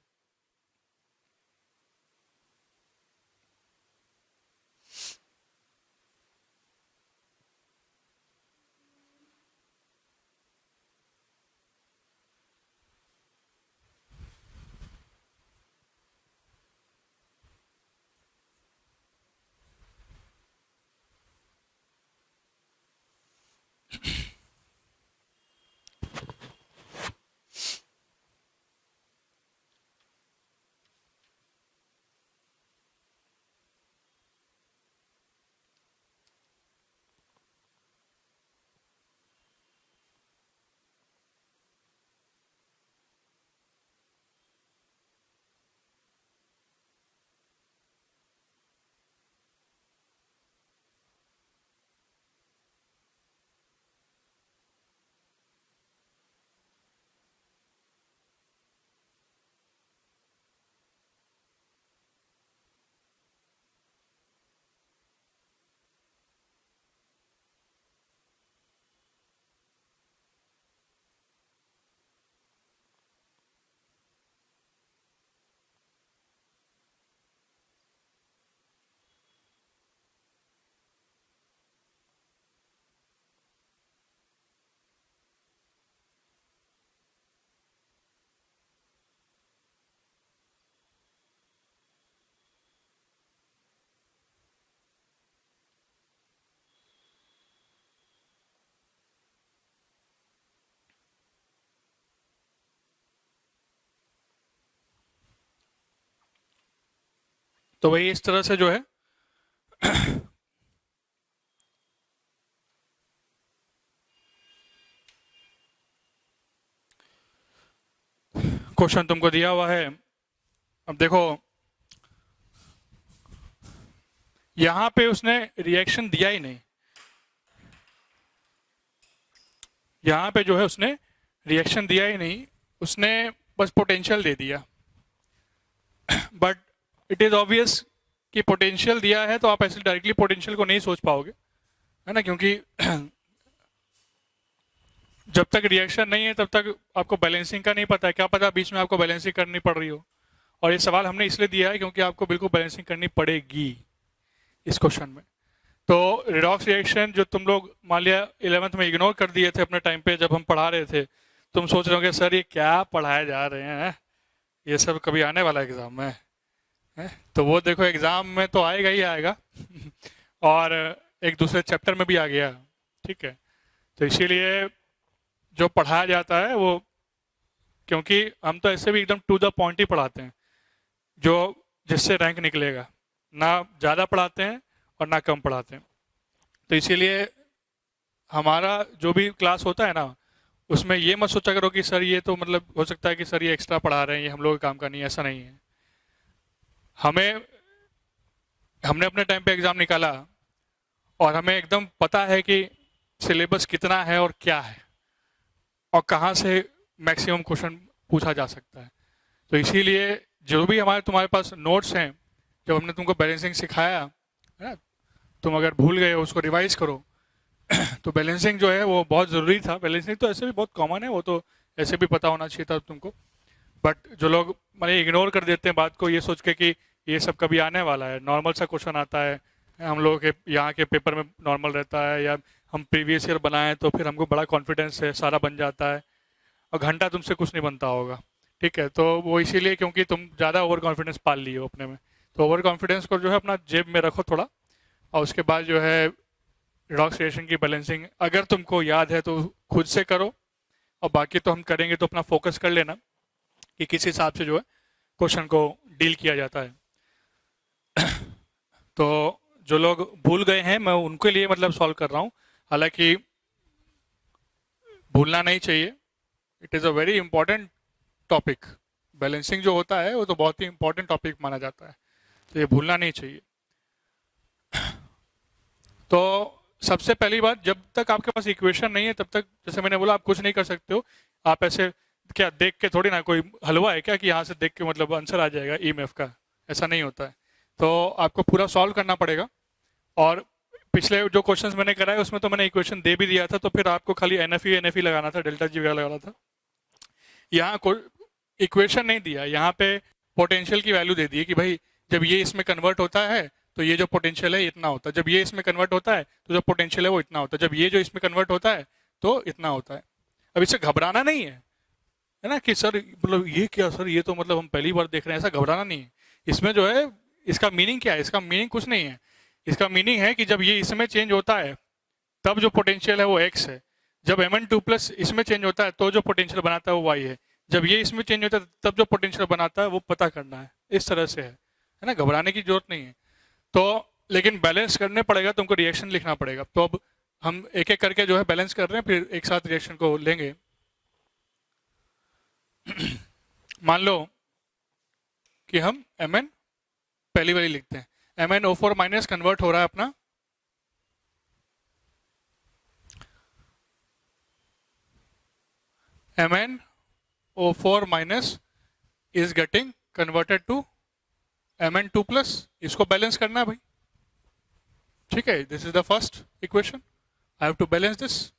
Speaker 2: तो वही इस तरह से जो है क्वेश्चन तुमको दिया हुआ है। अब देखो यहां पे उसने रिएक्शन दिया ही नहीं, यहां पे जो है उसने रिएक्शन दिया ही नहीं, उसने बस पोटेंशियल दे दिया। बट इट इज ऑब्वियस कि पोटेंशियल दिया है तो आप ऐसे डायरेक्टली पोटेंशियल को नहीं सोच पाओगे, है ना, क्योंकि जब तक रिएक्शन नहीं है तब तक आपको बैलेंसिंग का नहीं पता है, क्या पता बीच में आपको बैलेंसिंग करनी पड़ रही हो। और ये सवाल हमने इसलिए दिया है क्योंकि आपको बिल्कुल बैलेंसिंग करनी पड़ेगी इस क्वेश्चन में। तो रिडॉक्स रिएक्शन जो तुम लोग मान लिया 11th में इग्नोर कर दिए थे अपने टाइम पे जब हम पढ़ा रहे थे, तुम सोच रहे होगे सर ये क्या पढ़ाए जा रहे हैं, ये सब कभी आने वाला एग्जाम में है? तो वो देखो एग्जाम में तो आएगा ही आएगा और एक दूसरे चैप्टर में भी आ गया, ठीक है। तो इसीलिए जो पढ़ाया जाता है वो, क्योंकि हम तो ऐसे भी एकदम टू द पॉइंट ही पढ़ाते हैं, जो जिससे रैंक निकलेगा, ना ज़्यादा पढ़ाते हैं और ना कम पढ़ाते हैं। तो इसीलिए हमारा जो भी क्लास होता है ना, उसमें ये मत सोचा करो कि सर ये तो मतलब हो सकता है कि सर ये एक्स्ट्रा पढ़ा रहे हैं, ये हम लोग के काम का नहीं है, ऐसा नहीं है। हमने अपने टाइम पे एग्ज़ाम निकाला और हमें एकदम पता है कि सिलेबस कितना है और क्या है और कहाँ से मैक्सिमम क्वेश्चन पूछा जा सकता है। तो इसीलिए जो भी तुम्हारे पास नोट्स हैं, जब हमने तुमको बैलेंसिंग सिखाया है ना, तुम अगर भूल गए हो उसको रिवाइज करो तो बैलेंसिंग जो है वो बहुत ज़रूरी था। बैलेंसिंग तो ऐसे भी बहुत कॉमन है, वो तो ऐसे भी पता होना चाहिए था तुमको। बट जो लोग मैंने इग्नोर कर देते हैं बात को ये सोच के कि ये सब कभी आने वाला है, नॉर्मल सा क्वेश्चन आता है, हम लोगों के यहाँ के पेपर में नॉर्मल रहता है, या हम प्रीवियस ईयर बनाएं तो फिर हमको बड़ा कॉन्फिडेंस है, सारा बन जाता है और घंटा तुमसे कुछ नहीं बनता होगा, ठीक है। तो वो इसीलिए क्योंकि तुम ज़्यादा ओवर कॉन्फिडेंस पाल लिए हो अपने में। तो ओवर कॉन्फिडेंस को जो है अपना जेब में रखो थोड़ा, और उसके बाद जो है रिडॉक्स रिएक्शन की बैलेंसिंग अगर तुमको याद है तो खुद से करो, और बाकी तो हम करेंगे। तो अपना फोकस कर लेना कि किस हिसाब से जो है क्वेश्चन को डील किया जाता है। तो जो लोग भूल गए हैं मैं उनके लिए मतलब सॉल्व कर रहा हूँ, हालांकि भूलना नहीं चाहिए, it is a very important topic. Balancing जो होता है वो तो बहुत ही इंपॉर्टेंट टॉपिक माना जाता है, तो ये भूलना नहीं चाहिए। तो सबसे पहली बात, जब तक आपके पास इक्वेशन नहीं है तब तक जैसे मैंने बोला आप कुछ नहीं कर सकते हो। आप ऐसे क्या देख के थोड़ी ना, कोई हलवा है क्या कि यहाँ से देख के मतलब आंसर आ जाएगा ईएमएफ का, ऐसा नहीं होता है। तो आपको पूरा सॉल्व करना पड़ेगा। और पिछले जो क्वेश्चंस मैंने कराए उसमें तो मैंने इक्वेशन दे भी दिया था, तो फिर आपको खाली एनएफई लगाना था, डेल्टा जी वगैरह लगाना था। यहाँ इक्वेशन नहीं दिया, यहाँ पे पोटेंशियल की वैल्यू दे दी कि भाई जब ये इसमें कन्वर्ट होता है तो ये जो पोटेंशियल है इतना होता है, जब ये इसमें कन्वर्ट होता है तो जो पोटेंशियल है वो इतना होता है, जब ये जो इसमें कन्वर्ट होता है तो इतना होता है। अब इससे घबराना नहीं है ना कि सर मतलब ये क्या सर, ये तो मतलब हम पहली बार देख रहे हैं, ऐसा घबराना नहीं है। इसमें जो है इसका मीनिंग क्या है, इसका मीनिंग कुछ नहीं है। इसका मीनिंग है कि जब ये इसमें चेंज होता है तब जो पोटेंशियल है वो एक्स है, जब Mn2+ इसमें चेंज होता है तो जो पोटेंशियल बनाता है वो वाई है, जब ये इसमें चेंज होता है तब जो पोटेंशियल बनाता है वो पता करना है। इस तरह से है ना, घबराने की जरूरत नहीं है। तो लेकिन बैलेंस करने पड़ेगा, तुमको रिएक्शन लिखना पड़ेगा। तो अब हम एक एक करके जो है बैलेंस कर रहे हैं, फिर एक साथ रिएक्शन को लेंगे। मान लो कि हम Mn पहली वाली लिखते हैं, MnO4- कन्वर्ट हो रहा है अपना MnO4- is getting converted to Mn2+। इसको बैलेंस करना है भाई, ठीक है। This is the first equation, I have to balance this.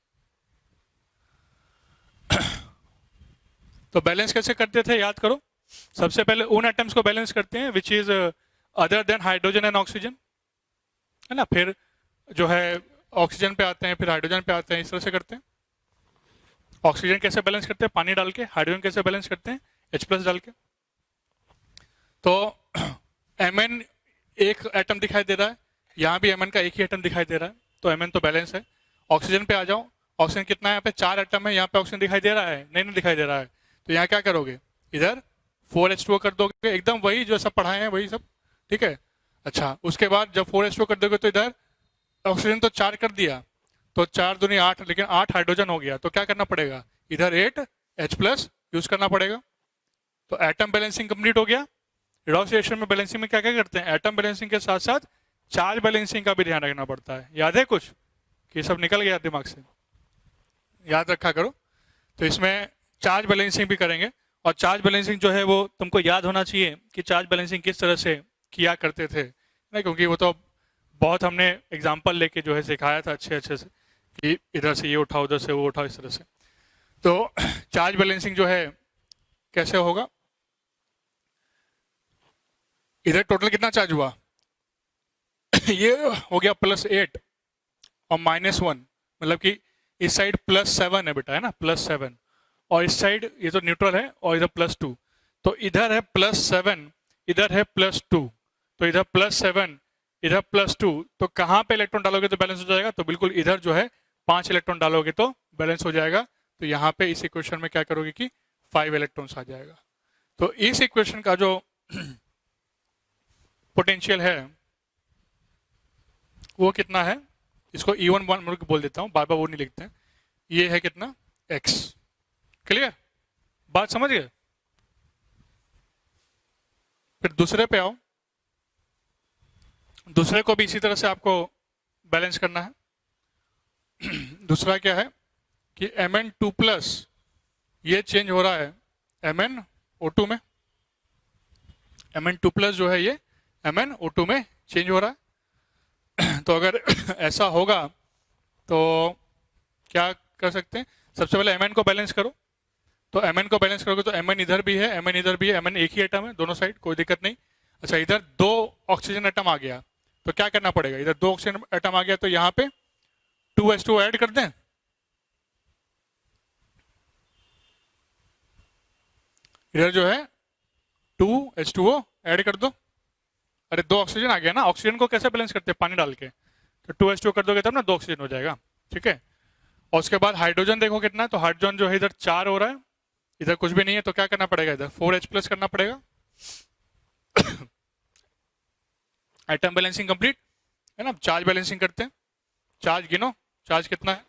Speaker 2: तो बैलेंस कैसे करते थे याद करो। सबसे पहले उन एटम्स को बैलेंस करते हैं which is other than hydrogen and oxygen, है ना। फिर जो है ऑक्सीजन पे आते हैं, फिर हाइड्रोजन पे आते हैं, इस तरह से करते हैं। ऑक्सीजन कैसे बैलेंस करते हैं, पानी डाल के। हाइड्रोजन कैसे बैलेंस करते हैं, H+ डाल के। तो Mn एक एटम दिखाई दे रहा है, यहाँ भी Mn का एक ही एटम दिखाई दे रहा है, तो Mn तो बैलेंस है। ऑक्सीजन पे आ जाओ, ऑक्सीजन कितना है, यहाँ पे 4 एटम है, यहाँ पे ऑक्सीजन दिखाई दे रहा है, नहीं दिखाई दे रहा है। तो यहाँ क्या करोगे, इधर 4H2O कर दोगे, एकदम वही जो सब पढ़ाए हैं वही सब, ठीक है। अच्छा, उसके बाद जब 4H2 कर दोगे तो इधर ऑक्सीजन तो 4 कर दिया, तो 4 दूनी 8, लेकिन 8 हाइड्रोजन हो गया, तो क्या करना पड़ेगा, इधर 8H+ यूज करना पड़ेगा। तो एटम बैलेंसिंग कंप्लीट हो गया। रिडॉक्स रिएक्शन में बैलेंसिंग में क्या क्या करते हैं, एटम बैलेंसिंग के साथ साथ चार्ज बैलेंसिंग का भी ध्यान रखना पड़ता है। याद है कुछ कि सब निकल गया दिमाग से, याद रखा करो। तो इसमें चार्ज बैलेंसिंग भी करेंगे, और चार्ज बैलेंसिंग जो है वो तुमको याद होना चाहिए कि चार्ज बैलेंसिंग किस तरह से किया करते थे ना, क्योंकि वो तो बहुत हमने एग्जाम्पल लेके जो है सिखाया था अच्छे अच्छे से कि इधर से ये उठाओ, उधर से वो उठाओ, इस तरह से। तो चार्ज बैलेंसिंग जो है कैसे होगा, इधर टोटल कितना चार्ज हुआ ये हो गया +8 और -1, मतलब कि इस साइड +7 है बेटा, है ना, +7, और इस साइड ये तो न्यूट्रल है, और इधर +2, तो इधर है +7, इधर है +2, तो इधर +7 इधर +2, तो कहाँ पे इलेक्ट्रॉन डालोगे तो बैलेंस हो जाएगा, तो बिल्कुल इधर जो है 5 इलेक्ट्रॉन डालोगे तो बैलेंस हो जाएगा। तो यहाँ पे इस इक्वेशन में क्या करोगे कि 5 इलेक्ट्रॉन्स आ जाएगा। तो इस इक्वेशन का जो पोटेंशियल है वो कितना है, इसको E1 बोल देता हूँ, बार बार वो नहीं लिखते हैं। ये है कितना, x। क्लियर, बात समझ गए। फिर दूसरे पे आओ, दूसरे को भी इसी तरह से आपको बैलेंस करना है। दूसरा क्या है कि Mn2+ ये चेंज हो रहा है MnO2 में, Mn2+ जो है ये MnO2 में चेंज हो रहा है। तो अगर ऐसा होगा तो क्या कर सकते हैं, सबसे पहले Mn को बैलेंस करो। तो Mn को बैलेंस करोगे तो Mn इधर भी है, Mn इधर भी है, Mn एक ही एटम है दोनों साइड, कोई दिक्कत नहीं। अच्छा, इधर 2 ऑक्सीजन एटम आ गया, तो क्या करना पड़ेगा, इधर 2 ऑक्सीजन एटम आ गया तो यहाँ पे 2H2 ऐड कर दें। इधर जो है 2H2O ऐड कर दो। अरे 2 ऑक्सीजन आ गया ना, ऑक्सीजन को कैसे बैलेंस करते हैं, पानी डाल के, तो 2H2 कर दोगे तब ना 2 ऑक्सीजन हो जाएगा, ठीक है। और उसके बाद हाइड्रोजन देखो कितना है, तो हाइड्रोजन जो है इधर 4 हो रहा है, इधर कुछ भी नहीं है, तो क्या करना पड़ेगा, इधर 4H+ करना पड़ेगा। एटम बैलेंसिंग कंप्लीट है ना। चार्ज बैलेंसिंग करते हैं, चार्ज गिनो, चार्ज कितना है,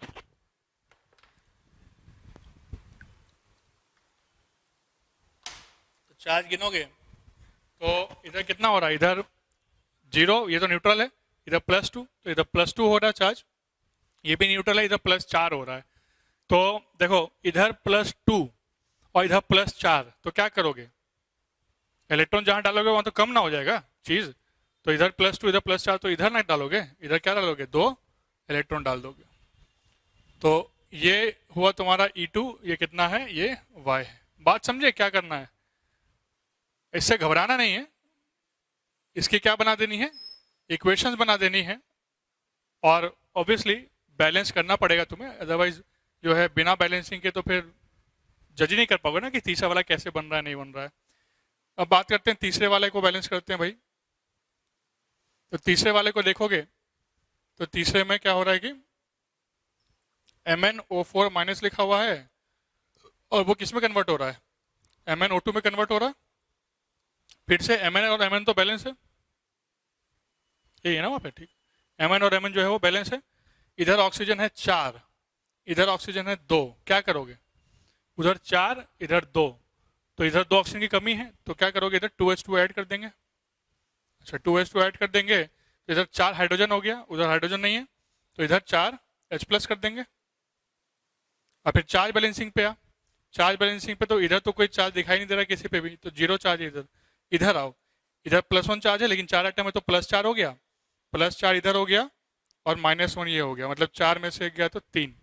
Speaker 2: तो चार्ज गिनोगे तो इधर कितना हो रहा है, इधर 0, ये तो न्यूट्रल है, इधर +2, तो इधर +2 हो रहा है चार्ज, ये भी न्यूट्रल है, इधर +4 हो रहा है। तो देखो इधर +2 और इधर +4, तो क्या करोगे, इलेक्ट्रॉन जहां डालोगे वहां तो कम ना हो जाएगा चीज, तो इधर +2 इधर +4, तो इधर ना डालोगे, इधर क्या डालोगे, 2 इलेक्ट्रॉन डाल दोगे। तो ये हुआ तुम्हारा E2, ये कितना है, ये Y है। बात समझे क्या करना है, इससे घबराना नहीं है, इसकी क्या बना देनी है, इक्वेशंस बना देनी है, और ऑब्वियसली बैलेंस करना पड़ेगा तुम्हें, अदरवाइज जो है बिना बैलेंसिंग के तो फिर जज नहीं कर पाओगे ना कि तीसरा वाला कैसे बन रहा है नहीं बन रहा है। अब बात करते हैं तीसरे वाले को बैलेंस करते हैं भाई। तो तीसरे वाले को देखोगे तो तीसरे में क्या हो रहा है कि MnO4- लिखा हुआ है, और वो किस में कन्वर्ट हो रहा है, MnO2 में कन्वर्ट हो रहा है। फिर से Mn और Mn तो बैलेंस है, यही है ना वहाँ पे, ठीक। Mn और Mn जो है वो बैलेंस है। इधर ऑक्सीजन है 4, इधर ऑक्सीजन है 2, क्या करोगे, उधर 4 इधर 2, तो इधर 2 ऑक्सीजन की कमी है, तो क्या करोगे, इधर 2H2 ऐड कर देंगे। अच्छा, 2H2 ऐड कर देंगे तो इधर 4 हाइड्रोजन हो गया, उधर हाइड्रोजन नहीं है, तो इधर 4H+ कर देंगे। और फिर चार्ज बैलेंसिंग पे आ, चार्ज बैलेंसिंग पे तो इधर तो कोई चार्ज दिखाई नहीं दे रहा किसी पे भी, तो 0 चार्ज है इधर। इधर आओ, इधर +1 चार्ज है, लेकिन 4 आइटम है तो +4 हो गया, +4 इधर हो गया, और -1 ये हो गया, मतलब 4 में से गया तो 3।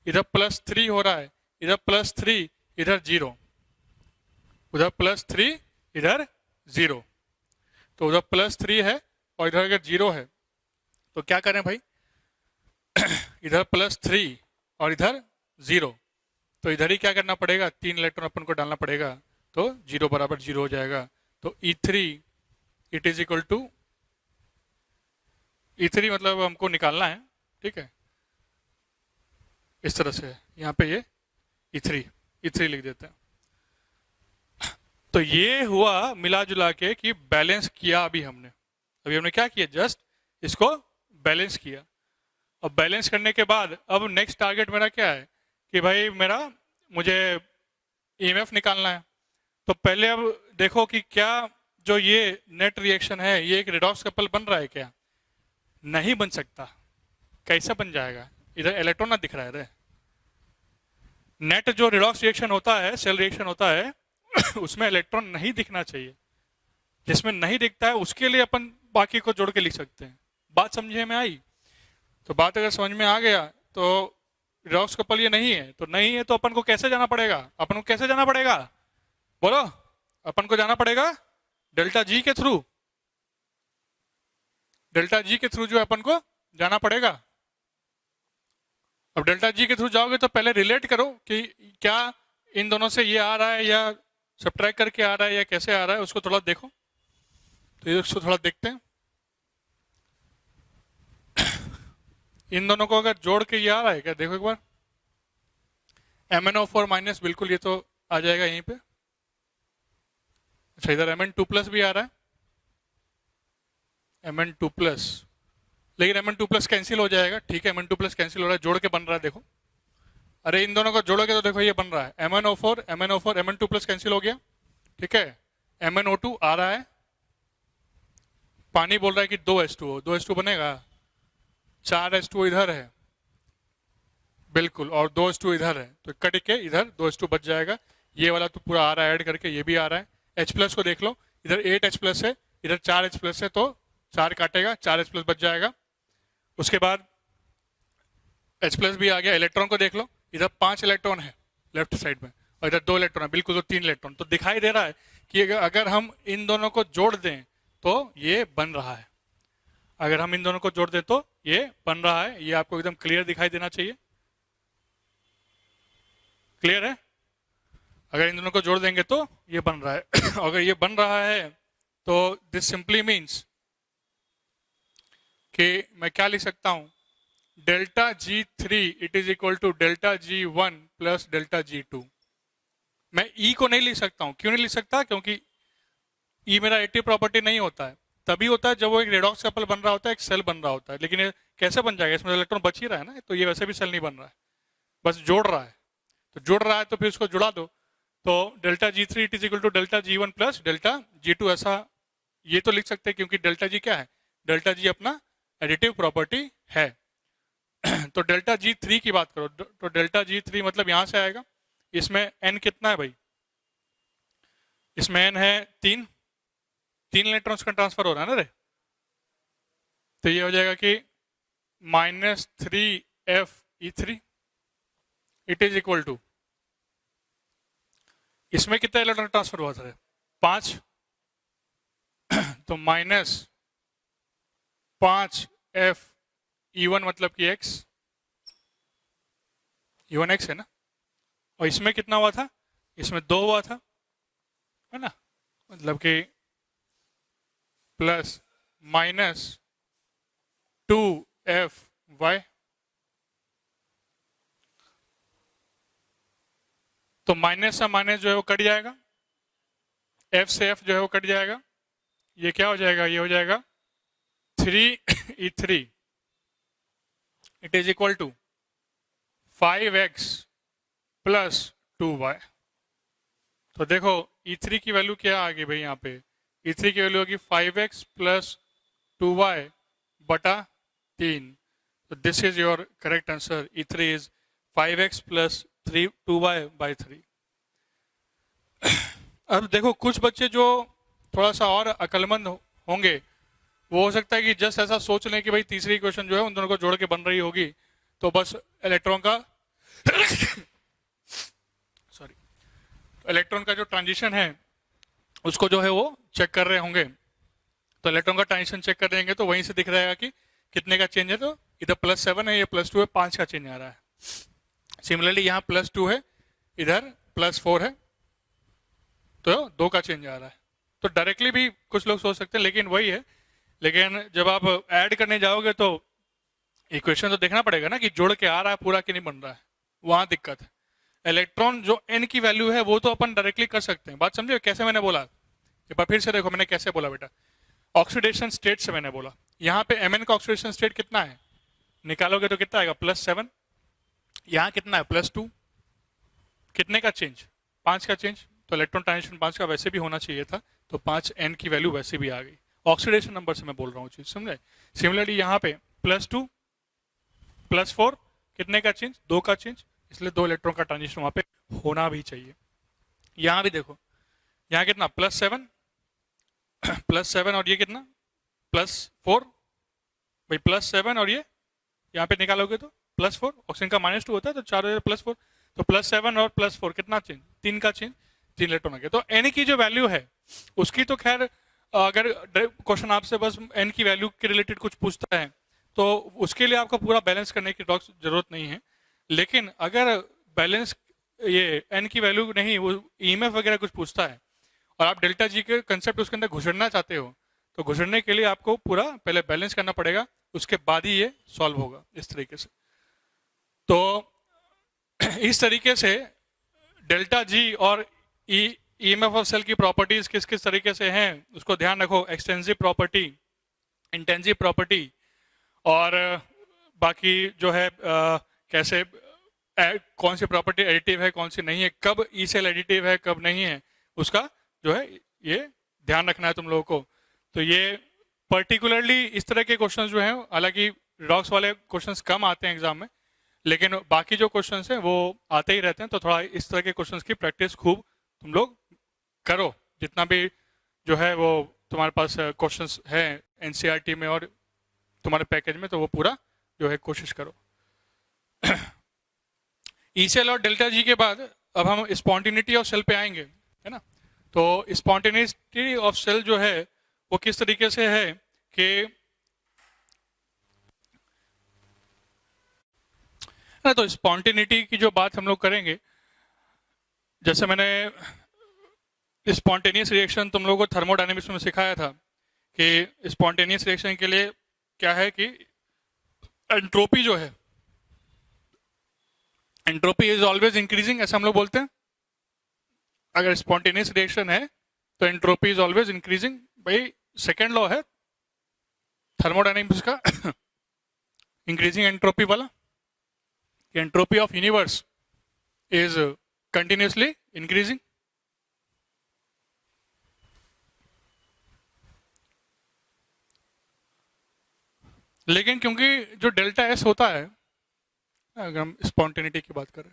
Speaker 2: इधर +3 हो रहा है, इधर +3 इधर 0, उधर +3 इधर 0, तो उधर +3 है और इधर अगर 0 है तो क्या करें भाई, इधर +3 और इधर 0, तो इधर ही क्या करना पड़ेगा, 3 इलेक्ट्रॉन अपन को डालना पड़ेगा, तो 0 बराबर 0 हो जाएगा। तो E3 it is equal to, E3 मतलब हमको निकालना है, ठीक है, इस तरह से यहाँ पे ये E3 लिख देते हैं। तो ये हुआ मिला जुला के कि बैलेंस किया अभी हमने, अभी हमने क्या किया, जस्ट इसको बैलेंस किया। अब बैलेंस करने के बाद अब नेक्स्ट टारगेट मेरा क्या है कि भाई मेरा मुझे ईएमएफ निकालना है। तो पहले अब देखो कि क्या जो ये नेट रिएक्शन है ये एक रेडॉक्स कपल बन रहा है क्या? नहीं बन सकता। कैसे बन जाएगा? इधर इलेक्ट्रॉन ना दिख रहा है। नेट जो रेडॉक्स रिएक्शन होता है, सेल रिएक्शन होता है उसमें इलेक्ट्रॉन नहीं दिखना चाहिए। जिसमें नहीं दिखता है उसके लिए अपन बाकी को जोड़ के लिख सकते हैं। बात समझे में आई? तो बात अगर समझ में आ गया तो रेडॉक्स कपल ये नहीं है, तो नहीं है तो अपन को कैसे जाना पड़ेगा? अपन को कैसे जाना पड़ेगा बोलो? अपन को जाना पड़ेगा डेल्टा जी के थ्रू। डेल्टा जी के थ्रू जो अपन को जाना पड़ेगा। अब डेल्टा जी के थ्रू जाओगे तो पहले रिलेट करो कि क्या इन दोनों से ये आ रहा है या सब्ट्रैक्ट करके आ रहा है या कैसे आ रहा है, उसको थोड़ा देखो। तो इसको थोड़ा देखते हैं। इन दोनों को अगर जोड़ के ये आ रहा है क्या, देखो एक बार। MnO4 माइनस, बिल्कुल ये तो आ जाएगा यहीं पे। अच्छा, इधर Mn2 प्लस भी आ रहा है, Mn2 प्लस, लेकिन Mn2 प्लस कैंसिल हो जाएगा। ठीक है, Mn2 प्लस कैंसिल हो रहा है, जोड़ के बन रहा है। देखो, अरे इन दोनों को जोड़ोगे तो देखो ये बन रहा है MnO4 MnO4, Mn2 plus cancel हो गया। ठीक है, MnO2 आ रहा है। पानी बोल रहा है कि 2H2O, 2H2 बनेगा। 4H2O इधर है बिल्कुल, और 2H2 इधर है, तो कट के इधर 2H2 बच जाएगा। ये वाला तो पूरा आ रहा है ऐड करके, ये भी आ रहा है। H प्लस को देख लो, इधर 8H प्लस है, इधर 4H प्लस है, तो 4 काटेगा, 4H प्लस बच जाएगा। उसके बाद H प्लस भी आ गया। इलेक्ट्रॉन को देख लो, इधर 5 इलेक्ट्रॉन है लेफ्ट साइड में, और इधर 2 इलेक्ट्रॉन है, बिल्कुल तो 3 इलेक्ट्रॉन। तो दिखाई दे रहा है कि अगर हम इन दोनों को जोड़ दें तो ये बन रहा है। अगर हम इन दोनों को जोड़ दें तो ये बन रहा है। ये आपको एकदम क्लियर दिखाई देना चाहिए। क्लियर है? अगर इन दोनों को जोड़ देंगे तो ये बन रहा है। अगर ये बन रहा है तो दिस सिंपली मीन्स कि मैं क्या लिख सकता हूं, delta G3 it is equal to delta G1 plus delta G2। मैं E को नहीं लिख सकता हूं। क्यों नहीं लिख सकता? क्योंकि E मेरा एडिटिव प्रॉपर्टी नहीं होता है। तभी होता है जब वो एक रेडॉक्स कपल बन रहा होता है, एक सेल बन रहा होता है। लेकिन ये कैसे बन जाएगा? इसमें इलेक्ट्रॉन बच ही रहा है ना, तो ये वैसे भी सेल नहीं बन रहा है, बस जोड़ रहा है। तो जोड़ रहा है तो फिर उसको जुड़ा दो। तो delta G3 it is equal to delta G1 plus delta G2, ऐसा ये तो लिख सकते हैं, क्योंकि डेल्टा G क्या है? डेल्टा G अपना एडिटिव प्रॉपर्टी है। तो डेल्टा G3 की बात करो तो डेल्टा G3 मतलब यहां से आएगा। इसमें N कितना है भाई? इसमें N है 3 इलेक्ट्रॉन्स का ट्रांसफर हो रहा है ना रे। तो ये हो जाएगा कि -3FE3 it is equal to, इसमें कितना इलेक्ट्रॉन ट्रांसफर हुआ था? 5। तो -5FE1 मतलब कि X, E1 X है ना। और इसमें कितना हुआ था? इसमें 2 हुआ था, है ना। मतलब कि प्लस -2FY। तो माइनस से माइनस जो है वो कट जाएगा, F से F जो है वो कट जाएगा। ये क्या हो जाएगा? ये हो जाएगा 3E3 it is equal to 5X plus 2Y। तो देखो E3 की वैल्यू क्या आ गई भाई? यहाँ पे E3 की वैल्यू होगी 5X प्लस 2Y बटा 3। तो this is your correct answer. E3 is 5X plus 2Y by 3। अब देखो कुछ बच्चे जो थोड़ा सा और अक्लमंद होंगे, वो हो सकता है कि जस्ट ऐसा सोच लें कि भाई तीसरी क्वेश्चन जो है उन दोनों को जोड़ के बन रही होगी, तो बस इलेक्ट्रॉन का सॉरी इलेक्ट्रॉन का जो ट्रांजिशन है उसको जो है वो चेक कर रहे होंगे। तो इलेक्ट्रॉन का ट्रांजिशन चेक कर देंगे तो वहीं से दिख रहेगा कि कितने का चेंज है। तो इधर +7 है, ये +2 है, 5 का चेंज आ रहा है। सिमिलरली यहाँ +2 है, इधर +4 है, तो 2 का चेंज आ रहा है। तो डायरेक्टली भी कुछ लोग सोच सकते हैं, लेकिन वही है। लेकिन जब आप ऐड करने जाओगे तो इक्वेशन तो देखना पड़ेगा ना कि जोड़ के आ रहा है पूरा कि नहीं बन रहा है, वहां दिक्कत है। इलेक्ट्रॉन जो N की वैल्यू है वो तो अपन डायरेक्टली कर सकते हैं। बात समझे कैसे मैंने बोला? एक बार फिर से देखो मैंने कैसे बोला बेटा। ऑक्सीडेशन स्टेट से मैंने बोला, यहाँ पे Mn का ऑक्सीडेशन स्टेट कितना है, निकालोगे तो कितना आएगा, +7, यहाँ कितना है +2, कितने का चेंज, 5 का चेंज, तो इलेक्ट्रॉन ट्रांजिशन 5 का वैसे भी होना चाहिए था, तो 5n की वैल्यू वैसे भी आ गई। ऑक्सीडेशन नंबर से मैं बोल रहा हूँ चीज, समझे। सिमिलरली यहाँ पे +2 +4 कितने का चेंज, 2 का चेंज, इसलिए 2 इलेक्ट्रॉन का ट्रांजिशन वहां पे होना भी चाहिए। यहाँ भी देखो, यहाँ कितना +7 +7 और ये कितना +4, भाई +7 और ये यहाँ पे निकालोगे तो +4, ऑक्सीजन का -2 होता है तो 4 +4, तो +7 और +4 कितना चेंज, 3 का चेंज, 3 इलेक्ट्रॉन आ गया। तो एन की जो वैल्यू है उसकी तो खैर, अगर क्वेश्चन आपसे बस एन की वैल्यू के रिलेटेड कुछ पूछता है तो उसके लिए आपको पूरा बैलेंस करने की जरूरत नहीं है, लेकिन अगर बैलेंस ये एन की वैल्यू नहीं, वो ईएमएफ वगैरह कुछ पूछता है और आप डेल्टा जी के कंसेप्ट उसके अंदर घुसड़ना चाहते हो, तो घुसड़ने के लिए आपको पूरा पहले बैलेंस करना पड़ेगा, उसके बाद ही ये सॉल्व होगा इस तरीके से। तो इस तरीके से डेल्टा जी और ईएमएफ ऑफ सेल की प्रॉपर्टीज किस किस तरीके से हैं उसको ध्यान रखो, एक्सटेंसिव प्रॉपर्टी, इंटेंसिव प्रॉपर्टी, और बाकी जो है कैसे कौन सी प्रॉपर्टी एडिटिव है कौन सी नहीं है, कब ई सेल एडिटिव है कब नहीं है, उसका जो है ये ध्यान रखना है तुम लोगों को। तो ये पर्टिकुलरली इस तरह के क्वेश्चंस जो हैं, हालांकि रॉक्स वाले क्वेश्चंस कम आते हैं एग्जाम में, लेकिन बाकी जो क्वेश्चंस हैं वो आते ही रहते हैं, तो थोड़ा इस तरह के क्वेश्चंस की प्रैक्टिस खूब तुम लोग करो, जितना भी जो है वो तुम्हारे पास क्वेश्चंस है एनसीईआरटी में और तुम्हारे पैकेज में, तो वो पूरा जो है कोशिश करो। ई सेल और डेल्टा जी के बाद अब हम स्पॉन्टिनिटी ऑफ सेल पे आएंगे, है ना। तो स्पॉन्टिनिटी ऑफ सेल जो है वो किस तरीके से है कि ना, तो स्पॉन्टिनिटी की जो बात हम लोग करेंगे, जैसे मैंने स्पॉन्टेनियस रिएक्शन तुम लोगों को थर्मोडायनेमिक्स में सिखाया था कि स्पॉन्टेनियस रिएक्शन के लिए क्या है कि एंट्रोपी जो है, एंट्रोपी इज ऑलवेज इंक्रीजिंग, ऐसा हम लोग बोलते हैं। अगर स्पॉन्टेनियस रिएक्शन है तो एंट्रोपी इज ऑलवेज इंक्रीजिंग, भाई सेकेंड लॉ है थर्मोडायनेमिक्स का इंक्रीजिंग एंट्रोपी वाला, entropy of universe is continuously increasing. लेकिन क्योंकि जो डेल्टा एस होता है, अगर हम स्पॉन्टेनिटी की बात करें,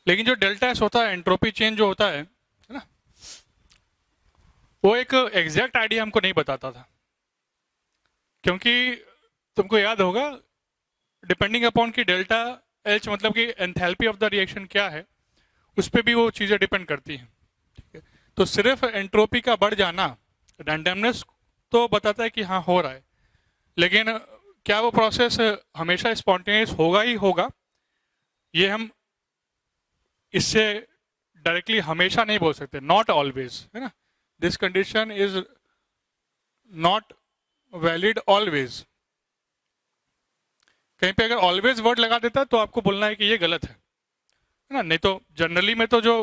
Speaker 2: लेकिन जो डेल्टा एस होता है, एंट्रोपी चेंज जो होता है ना, वो एक एग्जैक्ट आइडिया हमको नहीं बताता था, क्योंकि तुमको याद होगा डिपेंडिंग अपॉन कि डेल्टा एच मतलब कि एंथैल्पी ऑफ द रिएक्शन क्या है, उस पर भी वो चीज़ें डिपेंड करती हैं, ठीक है। तो सिर्फ एंट्रोपी का बढ़ जाना रैंडमनेस तो बताता है कि हाँ हो रहा है, लेकिन क्या वो प्रोसेस हमेशा स्पॉन्टेनियस होगा ही होगा, ये हम इससे डायरेक्टली हमेशा नहीं बोल सकते, नॉट ऑलवेज, है ना। This condition is not valid always. कहीं पे अगर ऑलवेज वर्ड लगा देता है तो आपको बोलना है कि ये गलत है ना, नहीं तो जनरली में तो जो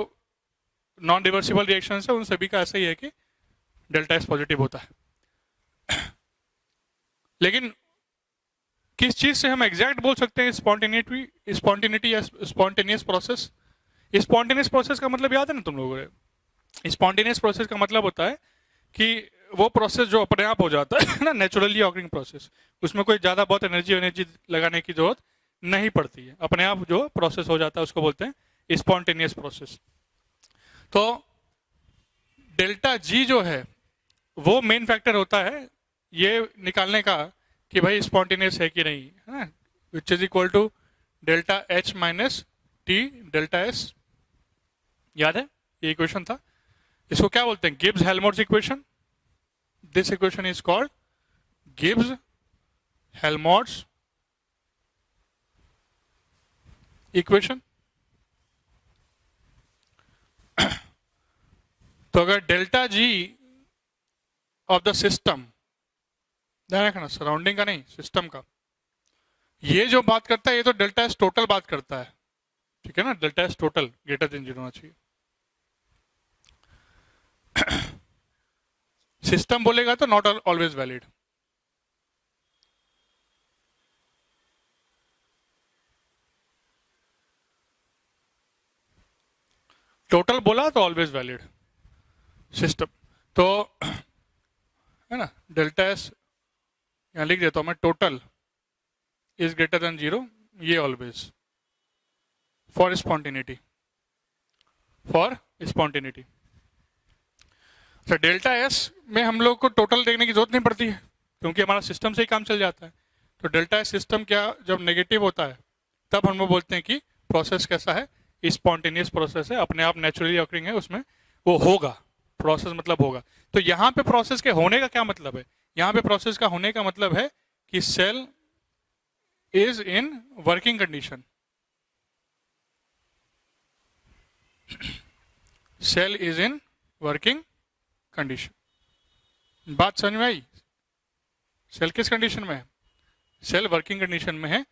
Speaker 2: नॉन रिवर्सिबल रिएक्शन है उन सभी का ऐसा ही है कि डेल्टा एस पॉजिटिव होता है। लेकिन किस चीज से हम एग्जैक्ट बोल सकते हैं स्पॉन्टेनिटी या स्पॉन्टेनियस प्रोसेस? स्पॉन्टेनियस प्रोसेस का मतलब याद है ना तुम लोगों को? स्पॉन्टेनियस प्रोसेस का मतलब होता है कि वो प्रोसेस जो अपने आप हो जाता है ना, नेचुरली ऑकरिंग प्रोसेस, उसमें कोई ज्यादा बहुत एनर्जी लगाने की जरूरत नहीं पड़ती है, अपने आप जो प्रोसेस हो जाता है उसको बोलते हैं स्पॉन्टेनियस प्रोसेस। तो डेल्टा जी जो है वो मेन फैक्टर होता है ये निकालने का कि भाई स्पॉन्टेनियस है कि नहीं, है ना, which is equal to delta H minus T delta S. याद है ये इक्वेशन था, इसको क्या बोलते हैं? Gibbs Helmholtz equation. This equation is called Gibbs Helmholtz equation. तो अगर delta G of the system ध्यान रखना, सराउंडिंग का नहीं, सिस्टम का। ये जो बात करता है ये तो डेल्टा एस टोटल बात करता है, ठीक है ना, delta S total greater than 0 होना चाहिए। सिस्टम बोलेगा तो नॉट ऑलवेज वैलिड। टोटल बोला तो ऑलवेज वैलिड सिस्टम। तो है ना, डेल्टा एस यहां लिख देता हूं मैं, टोटल इज ग्रेटर देन 0, ये always for spontaneity, for spontaneity. तो डेल्टा एस में हम लोग को टोटल देखने की जरूरत नहीं पड़ती है क्योंकि हमारा सिस्टम से ही काम चल जाता है। तो डेल्टा एस सिस्टम क्या जब नेगेटिव होता है तब हम लोग बोलते हैं कि प्रोसेस कैसा है, स्पॉन्टेनियस प्रोसेस है, अपने आप नेचुरली ऑकरिंग है, उसमें वो होगा। प्रोसेस मतलब होगा। तो यहाँ पे प्रोसेस के होने का क्या मतलब है? यहाँ पे प्रोसेस का होने का मतलब है कि cell is in working condition, cell is in working condition. बात समझ में आई? सेल किस कंडीशन में है? सेल वर्किंग कंडीशन में है,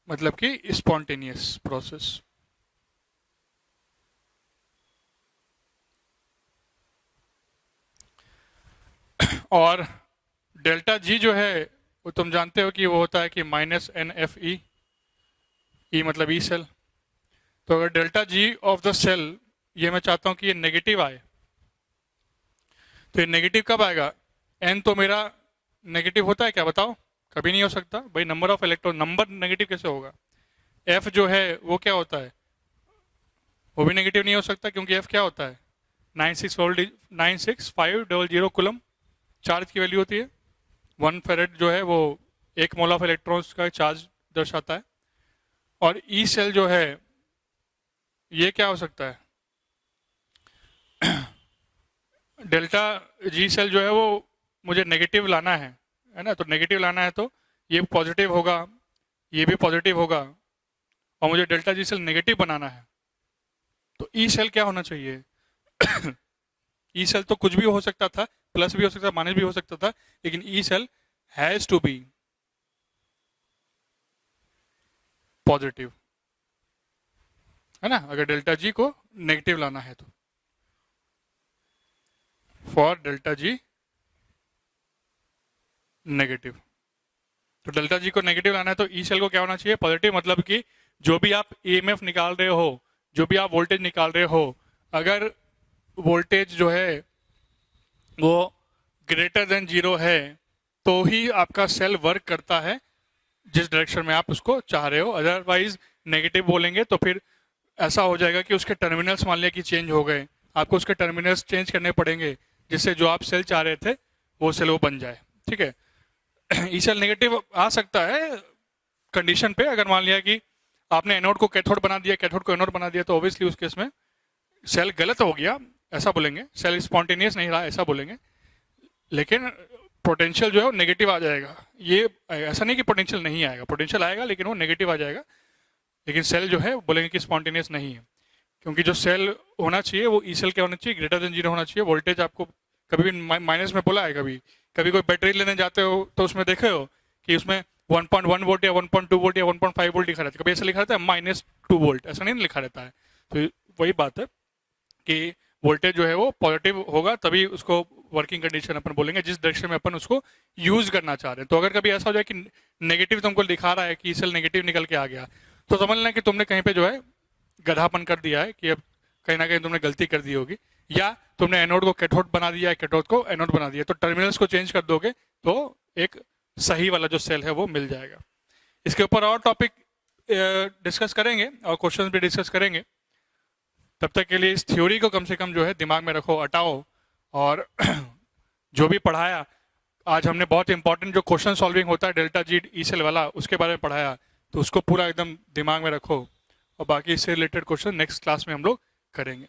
Speaker 2: मतलब कि स्पॉन्टेनियस प्रोसेस। और डेल्टा जी जो है वो तुम जानते हो कि वो होता है कि -NFE, ई मतलब ई सेल। तो अगर delta G of the cell, ये मैं चाहता हूं कि ये नेगेटिव आए, तो ये नेगेटिव कब आएगा? एन तो मेरा नेगेटिव होता है क्या, बताओ? कभी नहीं हो सकता भाई, number of electron, number negative कैसे होगा? एफ जो है वो क्या होता है? वो भी नेगेटिव नहीं हो सकता क्योंकि एफ क्या होता है? 96500 कूलम चार्ज की वैल्यू होती है। 1 फेरेड जो है वो 1 मोल ऑफ इलेक्ट्रॉन्स का चार्ज दर्शाता है। और ई सेल जो है ये क्या हो सकता है? डेल्टा जी सेल जो है वो मुझे नेगेटिव लाना है ना, तो नेगेटिव लाना है तो ये पॉजिटिव होगा, ये भी पॉजिटिव होगा, और मुझे डेल्टा जी सेल नेगेटिव बनाना है। तो ई सेल क्या होना चाहिए? ई सेल तो कुछ भी हो सकता था, प्लस भी हो सकता था, माइनस भी हो सकता था, लेकिन E cell has to be positive, है ना, अगर डेल्टा जी को नेगेटिव लाना है तो। फॉर डेल्टा जी नेगेटिव, तो डेल्टा जी को नेगेटिव लाना है तो ई सेल को क्या होना चाहिए? पॉजिटिव। मतलब कि जो भी आप ईएमएफ निकाल रहे हो, जो भी आप वोल्टेज निकाल रहे हो, अगर वोल्टेज जो है वो ग्रेटर देन 0 है तो ही आपका सेल वर्क करता है जिस डायरेक्शन में आप उसको चाह रहे हो। अदरवाइज नेगेटिव बोलेंगे तो फिर ऐसा हो जाएगा कि उसके टर्मिनल्स मान लिया कि चेंज हो गए, आपको उसके टर्मिनल्स चेंज करने पड़ेंगे जिससे जो आप सेल चाह रहे थे वो सेल वो बन जाए, ठीक है। ई सेल नेगेटिव आ सकता है कंडीशन पे, अगर मान लिया कि आपने एनोड को कैथोड बना दिया, कैथोड को एनोड बना दिया, तो ऑब्वियसली उस केस में सेल गलत हो गया ऐसा बोलेंगे, सेल स्पॉन्टेनियस नहीं रहा ऐसा बोलेंगे, लेकिन पोटेंशियल जो है वो नेगेटिव आ जाएगा। ये ऐसा नहीं कि पोटेंशियल नहीं आएगा, पोटेंशियल आएगा लेकिन वो नेगेटिव आ जाएगा, लेकिन सेल जो है बोलेंगे कि स्पॉन्टेनियस नहीं है। क्योंकि जो सेल होना चाहिए वो ई सेल क्या होना चाहिए? ग्रेटर देन 0 होना चाहिए। वोल्टेज आपको कभी भी माइनस में बोला है? कभी कोई बैटरी लेने जाते हो तो उसमें देखे हो कि उसमें 1.1 वोल्ट या 1.2 वोल्ट या 1.5 वोल्ट लिखा रहता है? कभी ऐसा लिखा रहता है -2 वोल्ट? ऐसा नहीं लिखा रहता है। तो वही बात है कि वोल्टेज जो है वो पॉजिटिव होगा तभी उसको वर्किंग कंडीशन अपन बोलेंगे, जिस डायरेक्शन में अपन उसको यूज करना चाह रहे हैं। तो अगर कभी ऐसा हो जाए कि नेगेटिव तुमको दिखा रहा है कि सेल नेगेटिव निकल के आ गया, तो समझ लेना कि तुमने कहीं पे जो है गधापन कर दिया है, कि अब कहीं ना कहीं तुमने गलती कर दी होगी, या तुमने एनोड को कैथोड बना दिया है, कैथोड को एनोड बना दिया। तो टर्मिनल्स को चेंज कर दोगे तो एक सही वाला जो सेल है वो मिल जाएगा। इसके ऊपर और टॉपिक डिस्कस करेंगे और क्वेश्चन भी डिस्कस करेंगे। तब तक के लिए इस थ्योरी को कम से कम जो है दिमाग में रखो, हटाओ, और जो भी पढ़ाया आज हमने, बहुत इंपॉर्टेंट जो क्वेश्चन सॉल्विंग होता है डेल्टा जी ई सेल वाला, उसके बारे में पढ़ाया, तो उसको पूरा एकदम दिमाग में रखो, और बाकी इससे रिलेटेड क्वेश्चन नेक्स्ट क्लास में हम लोग करेंगे।